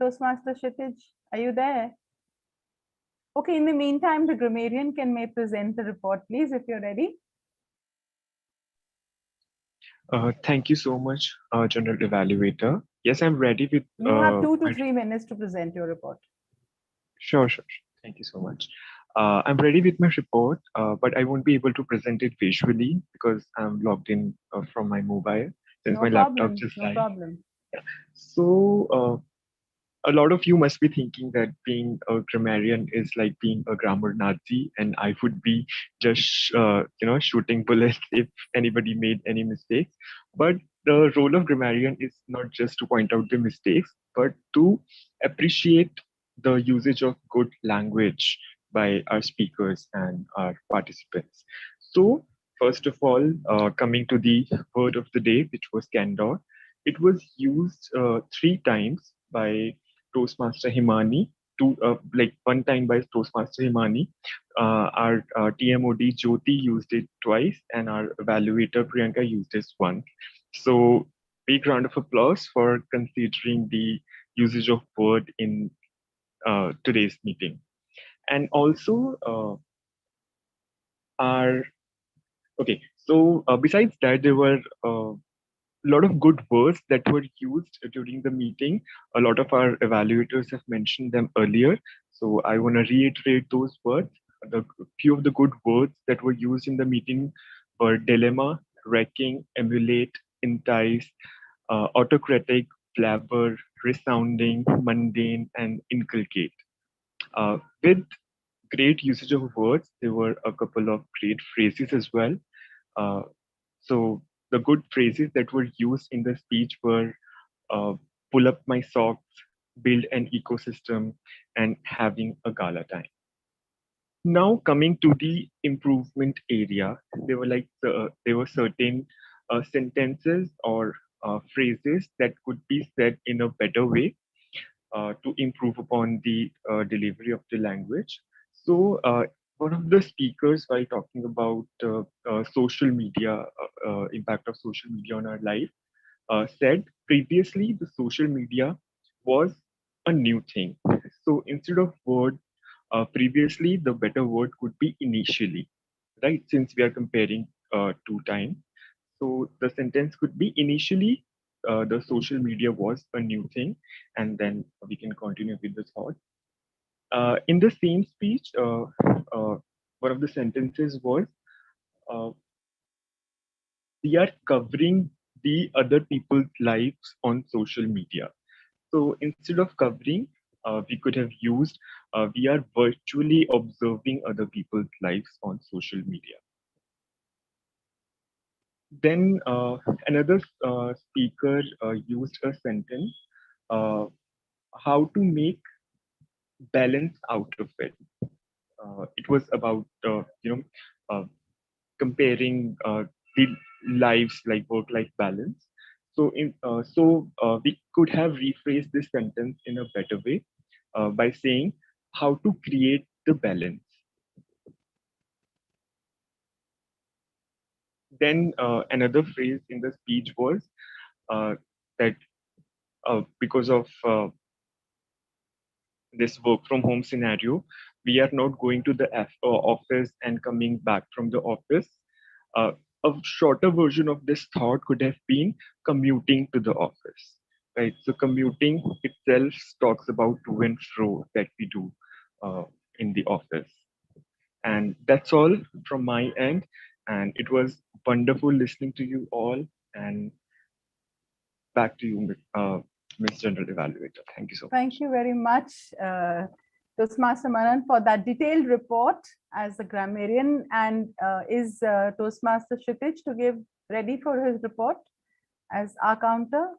Toastmaster Kshitij, are you there? Okay, in the meantime, the grammarian may present the report, please, if you're ready. Thank you so much, General Evaluator. Yes, I'm ready with. You have 2 to 3 minutes to present your report. Sure. Thank you so much. I'm ready with my report, but I won't be able to present it visually because I'm logged in from my mobile since my laptop just died. No problem. Yeah. So a lot of you must be thinking that being a grammarian is like being a grammar Nazi, and I would be just shooting bullets if anybody made any mistakes. But the role of grammarian is not just to point out the mistakes, but to appreciate the usage of good language by our speakers and our participants. So first of all, coming to the word of the day, which was candor, it was used 3 times by Toastmaster Himani, one time by Toastmaster Himani, our TMOD Jyoti used it twice, and our evaluator Priyanka used it once. So, big round of applause for considering the usage of word in today's meeting. And also, our okay. So, besides that, there were a lot of good words that were used during the meeting. A lot of our evaluators have mentioned them earlier. So I want to reiterate those words. The few of the good words that were used in the meeting were dilemma, wrecking, emulate, entice, autocratic, blabber, resounding, mundane, and inculcate. With great usage of words, there were a couple of great phrases as well. Uh, so the good phrases that were used in the speech were pull up my socks, build an ecosystem, and having a gala time. Now coming to the improvement area, there were certain sentences or phrases that could be said in a better way to improve upon the delivery of the language. So one of the speakers, while talking about social media, impact of social media on our life, said previously the social media was a new thing. So instead of word, previously the better word could be initially, right? Since we are comparing two times. So the sentence could be initially the social media was a new thing, and then we can continue with the thought. In the same speech, one of the sentences was, uh, we are covering the other people's lives on social media. So instead of covering, we could have used, we are virtually observing other people's lives on social media. Then another speaker used a sentence, uh, how to make balance out of it. It was about uh, comparing the lives like work-life balance. So we could have rephrased this sentence in a better way by saying how to create the balance. Then another phrase in the speech was that because of this work from home scenario, we are not going to the office and coming back from the office. Uh, a shorter version of this thought could have been commuting to the office, right? So commuting itself talks about to and fro that we do in the office. And that's all from my end. And it was wonderful listening to you all. And back to you, Ms. General Evaluator. Thank you so much. Thank you very much, Toastmaster Manan, for that detailed report as a grammarian. And is Toastmaster Kshitij to give ready for his report as our counter?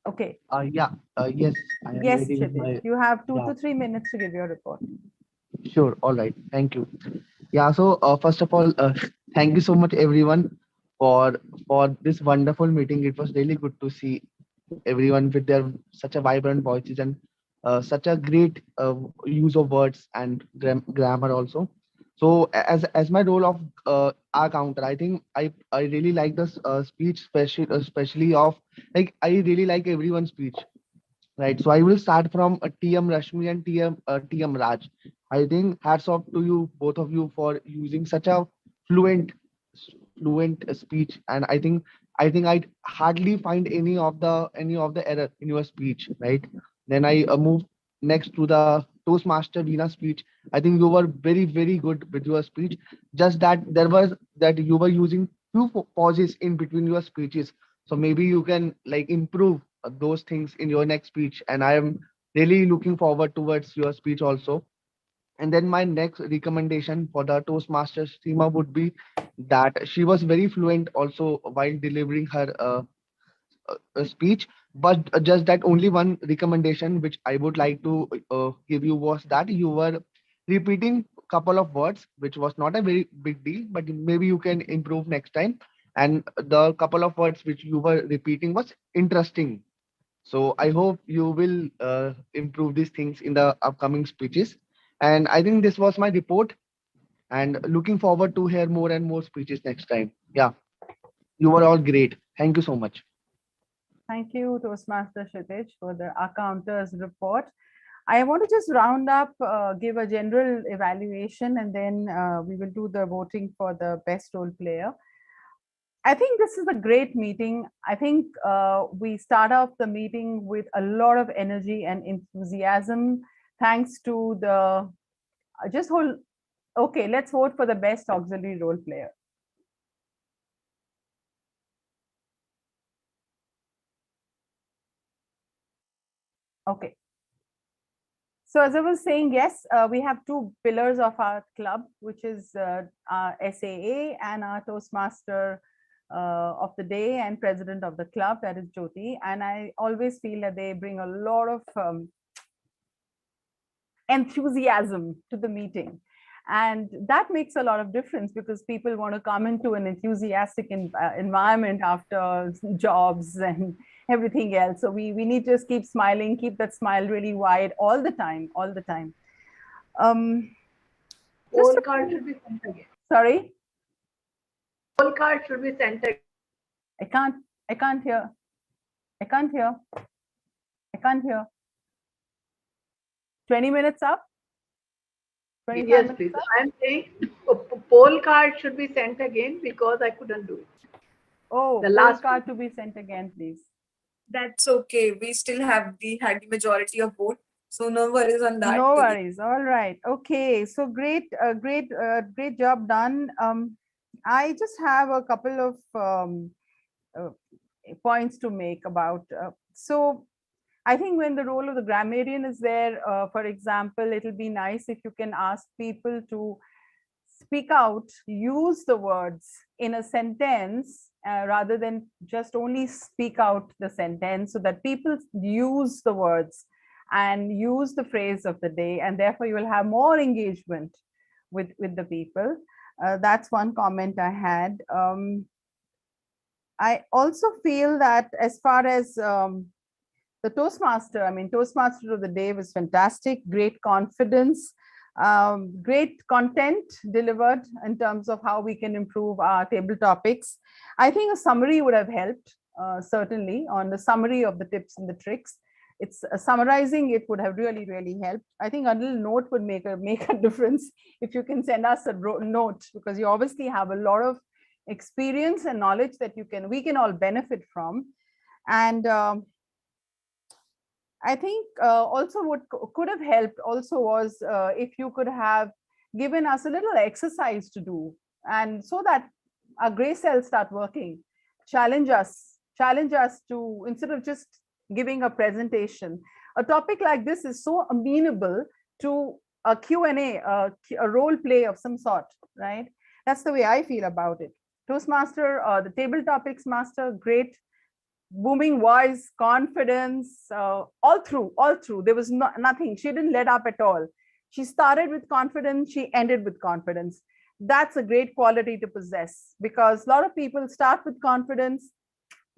Okay. Yes, I am Yes, ready with Kshitij. my. You have 2 Yeah. to 3 minutes to give your report. Sure. All right. Thank you. Yeah. So first of all, thank you so much, everyone, for this wonderful meeting. It was really good to see everyone with their such a vibrant voices and such a great use of words and grammar also. So as my role of our counter, I think I really like this speech, especially of like I really like everyone's speech. Right. So I will start from TM Rashmi and TM Raj. I think hats off to you, both of you, for using such a fluent fluent speech. And I think I'd hardly find any of the error in your speech. Right. Then I move next to the Toastmaster Veena speech. I think you were very good with your speech. Just that you were using few pauses in between your speeches. So maybe you can like improve those things in your next speech, and I am really looking forward towards your speech also. And then my next recommendation for the Toastmasters Seema would be that she was very fluent also while delivering her speech. But just that only one recommendation which I would like to give you was that you were repeating couple of words, which was not a very big deal, but maybe you can improve next time. And the couple of words which you were repeating was interesting. So I hope you will improve these things in the upcoming speeches. And I think this was my report. and looking forward to hear more and more speeches next time. Yeah, you were all great. Thank you so much. Thank you, Toastmaster Kshitij, for the accounters report. I want to just round up, give a general evaluation, and then we will do the voting for the best role player. I think this is a great meeting. I think we start off the meeting with a lot of energy and enthusiasm, thanks to the just hold. Okay, let's vote for the best auxiliary role player. Okay. So as I was saying, yes, we have two pillars of our club, which is our SAA and our Toastmaster of the day and president of the club, that is Jyoti. And I always feel that they bring a lot of enthusiasm to the meeting. And that makes a lot of difference because people want to come into an enthusiastic environment after jobs and everything else. So we need to just keep smiling, keep that smile really wide all the time, all the time. Poll card should be sent again. Sorry? Poll card should be sent again. I can't hear. I can't hear. I can't hear. 20 minutes up? Yes, please. I'm saying poll card should be sent again because I couldn't do it. Oh, The poll last card to be sent again, please. That's okay. We still had the majority of vote, so no worries on that. No worries. All right. Okay. So great, great job done. I just have a couple of points to make about. So I think when the role of the grammarian is there, for example, it'll be nice if you can ask people to speak out, use the words in a sentence rather than just only speak out the sentence, so that people use the words and use the phrase of the day, and therefore you will have more engagement with the people. That's one comment I had. I also feel that as far as the Toastmaster, I mean, Toastmaster of the day was fantastic, great confidence, great content delivered in terms of how we can improve our table topics. I think a summary would have helped, certainly, on the summary of the tips and the tricks. It's summarizing it would have really, really helped. I think a little note would make a difference if you can send us a note, because you obviously have a lot of experience and knowledge that we can all benefit from. And I think also what could have helped also was if you could have given us a little exercise to do, and so that our gray cells start working. Challenge us to, instead of just giving a presentation, a topic like this is so amenable to a Q&A, a role play of some sort, right? That's the way I feel about it. Toastmaster, the table topics master, great, booming voice, confidence, all through. There was nothing. She didn't let up at all. She started with confidence. She ended with confidence. That's a great quality to possess, because a lot of people start with confidence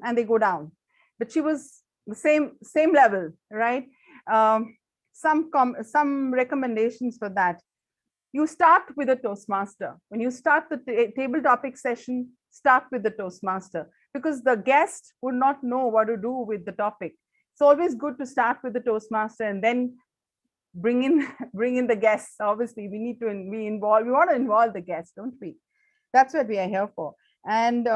and they go down. But she was the same level, right? Some recommendations for that. You start with a Toastmaster. When you start the table topic session, start with the Toastmaster, because the guest would not know what to do with the topic. It's always good to start with the Toastmaster and then bring in the guests. Obviously, we need to be involved. We want to involve the guests, don't we? That's what we are here for. And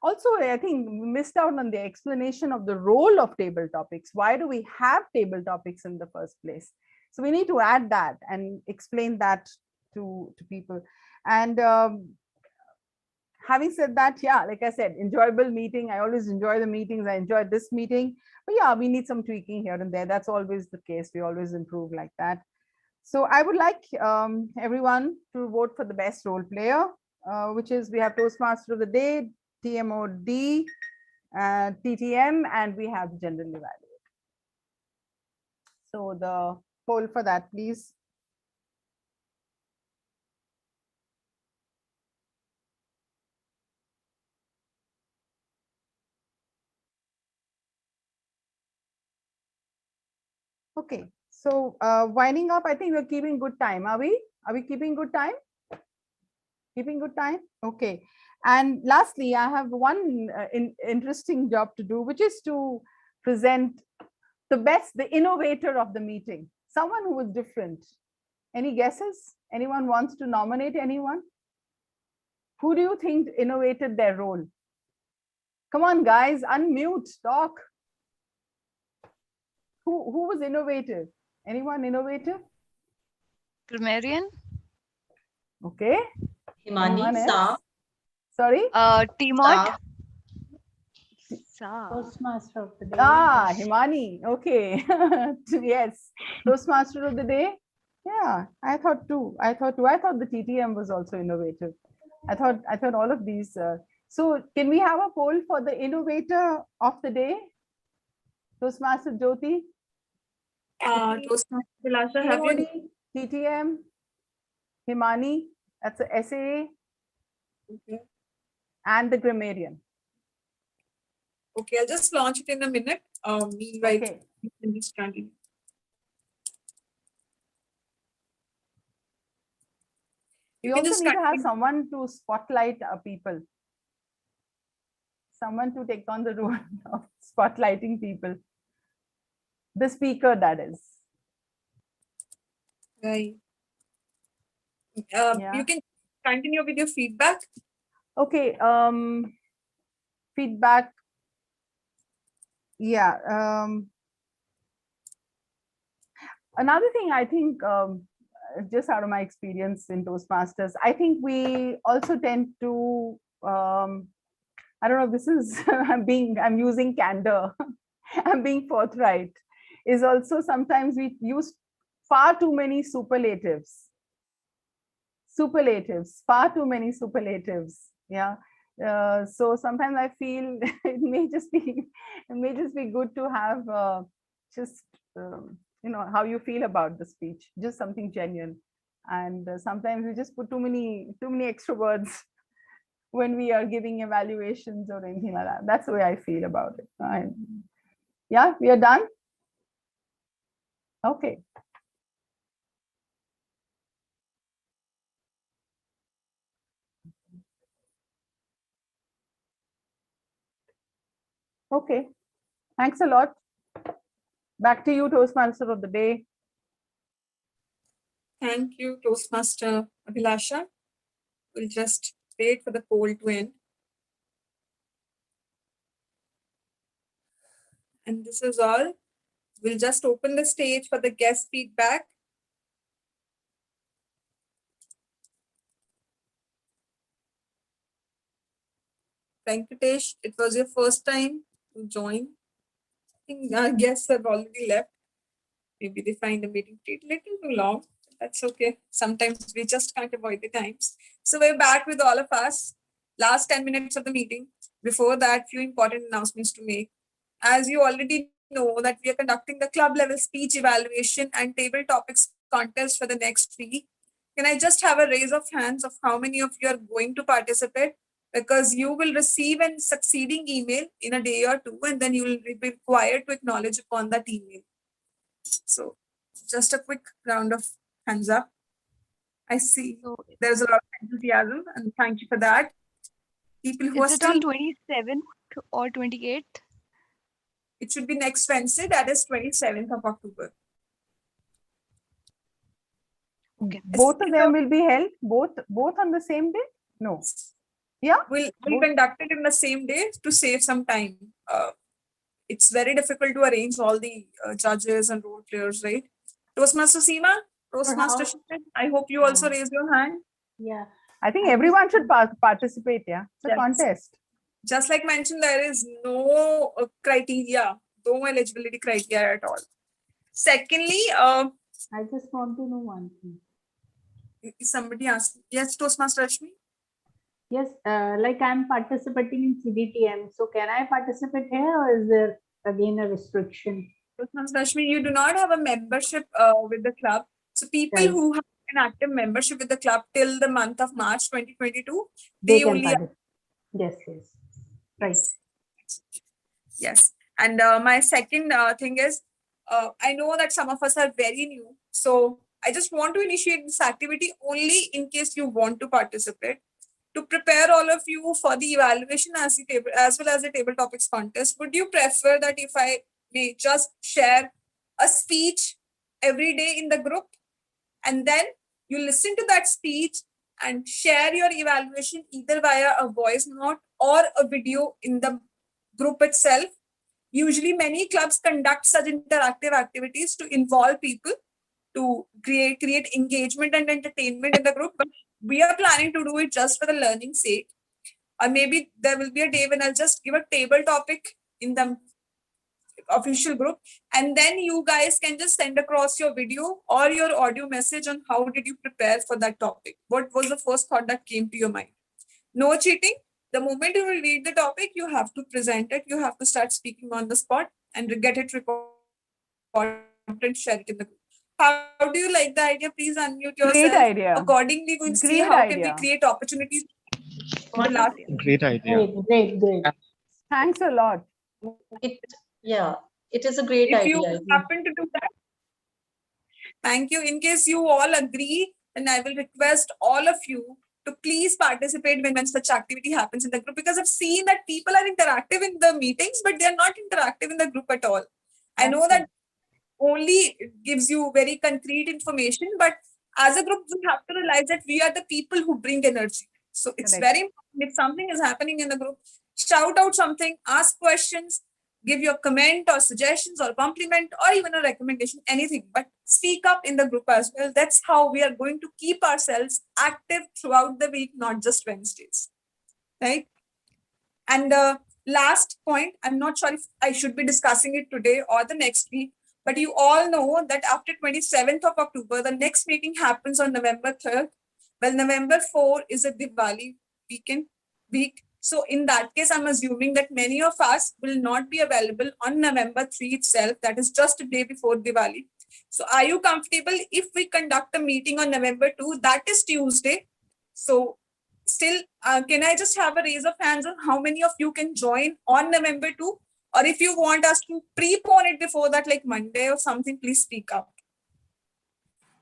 also, I think we missed out on the explanation of the role of table topics. Why do we have table topics in the first place? So we need to add that and explain that to people. And having said that, yeah, like I said, enjoyable meeting. I always enjoy the meetings. I enjoyed this meeting. But yeah, we need some tweaking here and there. That's always the case. We always improve like that. So I would like everyone to vote for the best role player, which is, we have Toastmaster of the Day, TMOD, TTM, and we have general evaluate. So the poll for that, please. Okay, so winding up, I think we're keeping good time. Are we keeping good time? Keeping good time? Okay. And lastly, I have one interesting job to do, which is to present the innovator of the meeting, someone who was different. Any guesses? Anyone wants to nominate anyone? Who do you think innovated their role? Come on, guys, unmute, talk. Who was innovative? Anyone innovative? Grammarian. Okay. Himani, Anyone Sa. else? Sorry? Timot. Toastmaster of the day. Ah, Himani. Okay. Yes. Toastmaster of the day. Yeah, I thought too. I thought the TTM was also innovative. I thought all of these. So can we have a poll for the innovator of the day? Toastmaster Jyoti. Toastmaster Vilasha, have you? TTM. Himani. That's the SAA. Okay. And the grammarian. Okay, I'll just launch it in a minute. Meanwhile, Okay. you can just continue. We also need to have someone to spotlight people. Someone to take on the role of spotlighting people. The speaker, that is. Right. You can continue with your feedback. Okay. Feedback. Yeah. Another thing I think, just out of my experience in Toastmasters, I think we also tend to, I don't know, this is, I'm using candor, I'm being forthright, is also sometimes we use far too many superlatives. Far too many superlatives. Yeah. So sometimes I feel it may just be good to have just you know, how you feel about the speech, just something genuine. And sometimes we just put too many extra words when we are giving evaluations or anything like that. That's the way I feel about it. Yeah, we are done. Okay. Okay. Thanks a lot. Back to you, Toastmaster of the day. Thank you, Toastmaster Abhilasha. We'll just wait for the poll to end. And this is all. We'll just open the stage for the guest feedback. Venkatesh, it was your first time to join. I think our guests have already left. Maybe they find the meeting a little too long. That's okay. Sometimes we just can't avoid the times. So we're back with all of us. Last 10 minutes of the meeting. Before that, few important announcements to make. As you already know that we are conducting the club level speech evaluation and table topics contest for the next week. Can I just have a raise of hands of how many of you are going to participate? Because you will receive a succeeding email in a day or two, and then you will be required to acknowledge upon that email. So just a quick round of hands up. I see there's a lot of enthusiasm, and thank you for that. People who Is are it still on 27th or 28th? It should be next Wednesday, that is 27th of October. Okay. Both of them will be held both on the same day? No. Yeah. We'll conduct it in the same day to save some time. It's very difficult to arrange all the judges and role players, right? Toastmaster Seema, Toastmaster Shivan, I hope you also raise your hand. Yeah. I think everyone should participate. Yeah. It's a contest. Just like mentioned, there is no criteria, no eligibility criteria at all. Secondly, I just want to know one thing. Is somebody asking? Yes, Toastmaster Rashmi? Yes, like I'm participating in CDTM. So can I participate here, or is there again a restriction? Toastmaster Rashmi, you do not have a membership with the club. So people who have an active membership with the club till the month of March 2022, they can only participate. Yes, yes. Right. Yes. And my second thing is, I know that some of us are very new. So I just want to initiate this activity only in case you want to participate. to prepare all of you for the evaluation as well as the table topics contest, would you prefer that if I may just share a speech every day in the group, and then you listen to that speech and share your evaluation either via a voice note or a video in the group itself? Usually many clubs conduct such interactive activities to involve people, to create engagement and entertainment in the group, but we are planning to do it just for the learning sake. Or maybe there will be a day when I'll just give a table topic in the official group, and then you guys can just send across your video or your audio message on how did you prepare for that topic. What was the first thought that came to your mind? No cheating. The moment you will read the topic, you have to present it. You have to start speaking on the spot and get it recorded and share it in the group. How do you like the idea? Please unmute yourself. Great idea. Accordingly, we'll see Great how can we idea. create opportunities for the last. Great idea. Great. Thanks a lot. It is a great If idea. you I think. happen to do that, thank you. In case you all agree, then I will request all of you to please participate when such activity happens in the group, because I've seen that people are interactive in the meetings, but they're not interactive in the group at all. I know that only gives you very concrete information, but as a group, we have to realize that we are the people who bring energy. So it's very important. If something is happening in the group, shout out something, ask questions, give your comment or suggestions or compliment or even a recommendation, anything, but speak up in the group as well. That's how we are going to keep ourselves active throughout the week, not just Wednesdays, right? And last point, I'm not sure if I should be discussing it today or the next week, but you all know that after 27th of October, the next meeting happens on November 3rd. Well, November 4 is a Diwali week. So in that case, I'm assuming that many of us will not be available on November 3 itself. That is just a day before Diwali. So are you comfortable if we conduct a meeting on November 2? That is Tuesday. So still, can I just have a raise of hands on how many of you can join on November 2? Or if you want us to prepone it before that, like Monday or something, please speak up.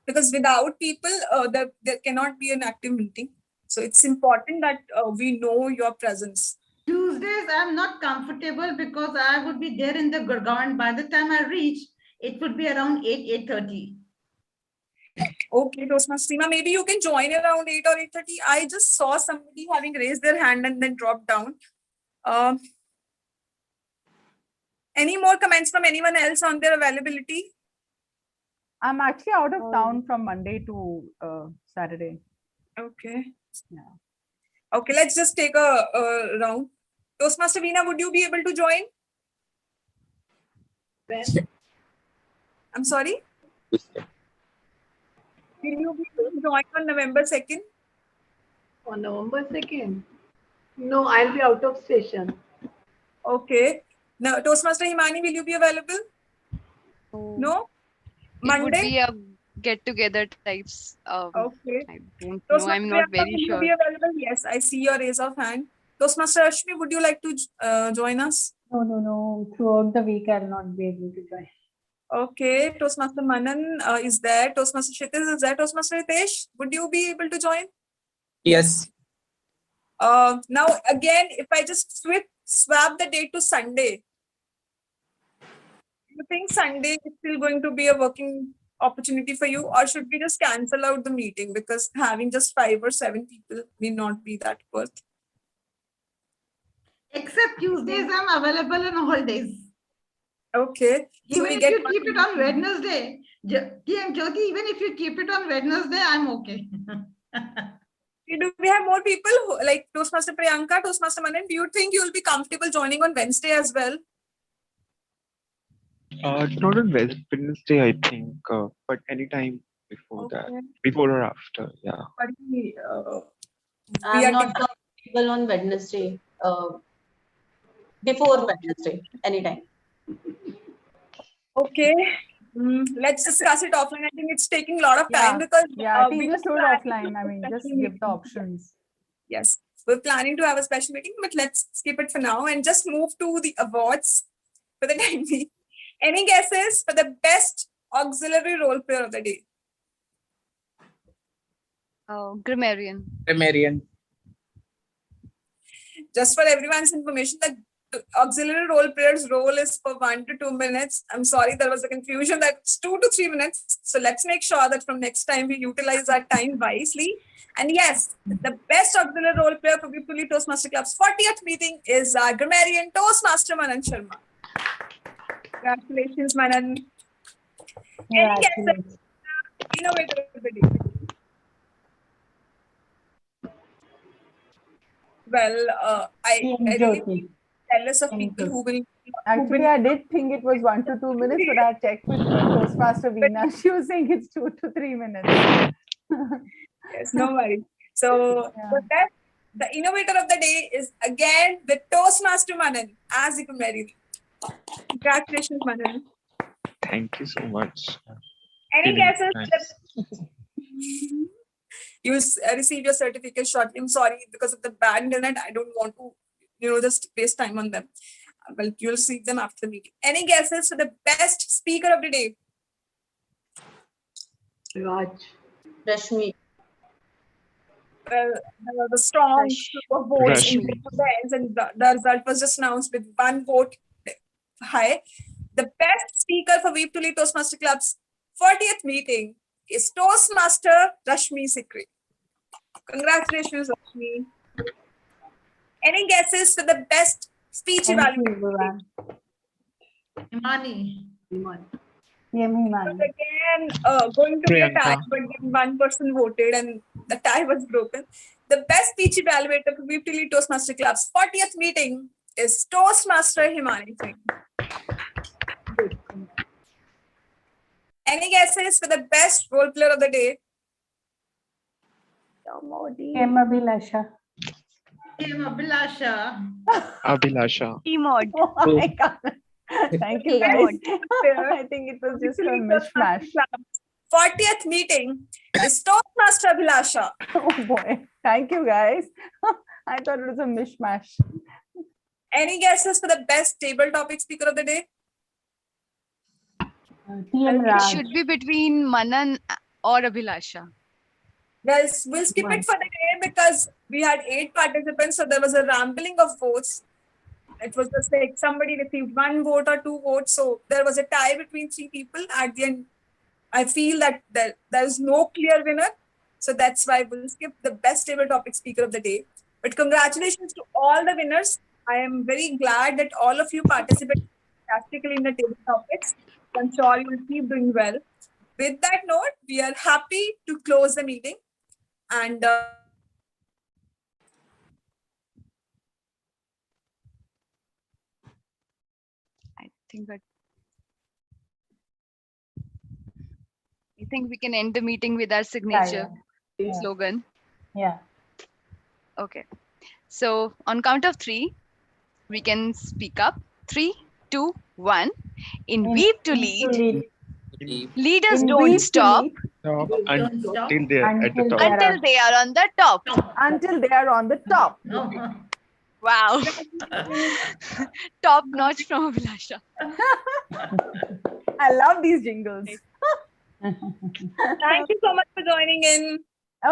Because without people, there cannot be an active meeting. So it's important that we know your presence. Tuesdays, I'm not comfortable because I would be there in the Gurgaon. By the time I reach, it would be around 8:30. Okay, Toastmaster, maybe you can join around 8 or 8:30. I just saw somebody having raised their hand and then dropped down. Any more comments from anyone else on their availability? I'm actually out of town from Monday to Saturday. Okay. Yeah. Okay, let's just take a round. Toastmaster Veena, would you be able to join? When? I'm sorry? Will you be able to join on November 2nd? On November 2nd? No, I'll be out of station. Okay. Now, Toastmaster Himani, will you be available? No? It would Monday? be a get-together types. Okay. I don't know. Toastmaster I'm not Priyanka, very will sure. you be available? Yes, I see your raise of hand. Toastmaster Ashmi, would you like to join us? No. Throughout the week, I'll not be able to join. Okay. Toastmaster Manan is there. Toastmaster Kshitiz is there. Toastmaster Hitesh, would you be able to join? Yes. Now, again, if I just swap the date to Sunday, do you think Sunday is still going to be a working opportunity for you, or should we just cancel out the meeting because having just 5 or 7 people may not be that worth? Except Tuesdays, I'm available on all days. Okay. Even if you keep it on Wednesday, TM Jyoti, even if you keep it on Wednesday, I'm okay. Do we have more people who, like Toastmaster Priyanka, Toastmaster Manan? Do you think you'll be comfortable joining on Wednesday as well? Not on Wednesday, I think, but anytime before that, before or after, yeah. But I'm not comfortable on Wednesday. Before Wednesday, anytime. Okay. Let's discuss it offline. I think it's taking a lot of time because I think just do it offline. I mean, just give the options. Yes, we're planning to have a special meeting, but let's skip it for now and just move to the awards for the time being. Any guesses for the best auxiliary role player of the day? Grammarian. Grammarian. just for everyone's information, the auxiliary role player's role is for 1 to 2 minutes. I'm sorry, there was a confusion that it's 2 to 3 minutes. So let's make sure that from next time we utilize our time wisely. And yes, the best auxiliary role player for Vipuli Toastmaster Club's 40th meeting is our grammarian Toastmaster Manan Sharma. Congratulations, Manan. Any guesses? Innovator of the day. Well, I really jealous of people who will. Actually, I did think it was 1 to 2 minutes, but I checked with Toastmaster Veena. She was saying it's 2 to 3 minutes. Yes, no worries. So the innovator of the day is again the Toastmaster Manan, as you can marry. Congratulations, Manan. Thank you so much. Any Feeling guesses? You receive your certificate shortly. I'm sorry, because of the bad internet, I don't want to, just waste time on them. Well, you'll receive them after the meeting. Any guesses for the best speaker of the day? Raj. Rashmi. Well, there was a strong group of votes in the ends, and the result was just announced with 1 vote high. The best speaker for Vipuli Toastmaster Club's 40th meeting is Toastmaster Rashmi Sikri. Congratulations, Rashmi. Any guesses for the best speech evaluation? Imani. Again, going to be a tie, but then 1 person voted and the tie was broken. The best speech evaluator for Vipuli Toastmaster Club's 40th meeting is Toastmaster Himani Singh. Any guesses for the best role player of the day? Abhilasha. Abhilasha. Emod. Oh my God. Thank you, guys. I think it was just a mishmash. 40th meeting is Toastmaster Abhilasha. Oh boy. Thank you, guys. I thought it was a mishmash. Any guesses for the best table topic speaker of the day? It should be between Manan or Abhilasha. Well, we'll skip it for the day because we had 8 participants, so there was a rambling of votes. It was just like somebody received 1 vote or 2 votes, so there was a tie between 3 people. At the end, I feel that there is no clear winner, so that's why we'll skip the best table topic speaker of the day. But congratulations to all the winners. I am very glad that all of you participated fantastically in the table topics. I'm sure you will keep doing well. With that note, we are happy to close the meeting. And I think we can end the meeting with our signature slogan. Yeah. Okay. So on count of 3, we can speak up. 3, 2, 1. In Weave to Lead, leaders don't stop Until they are at the top. until they are on the top. Until they are on the top. Wow. Top notch from Abhilasha. I love these jingles. thank you so much for joining in.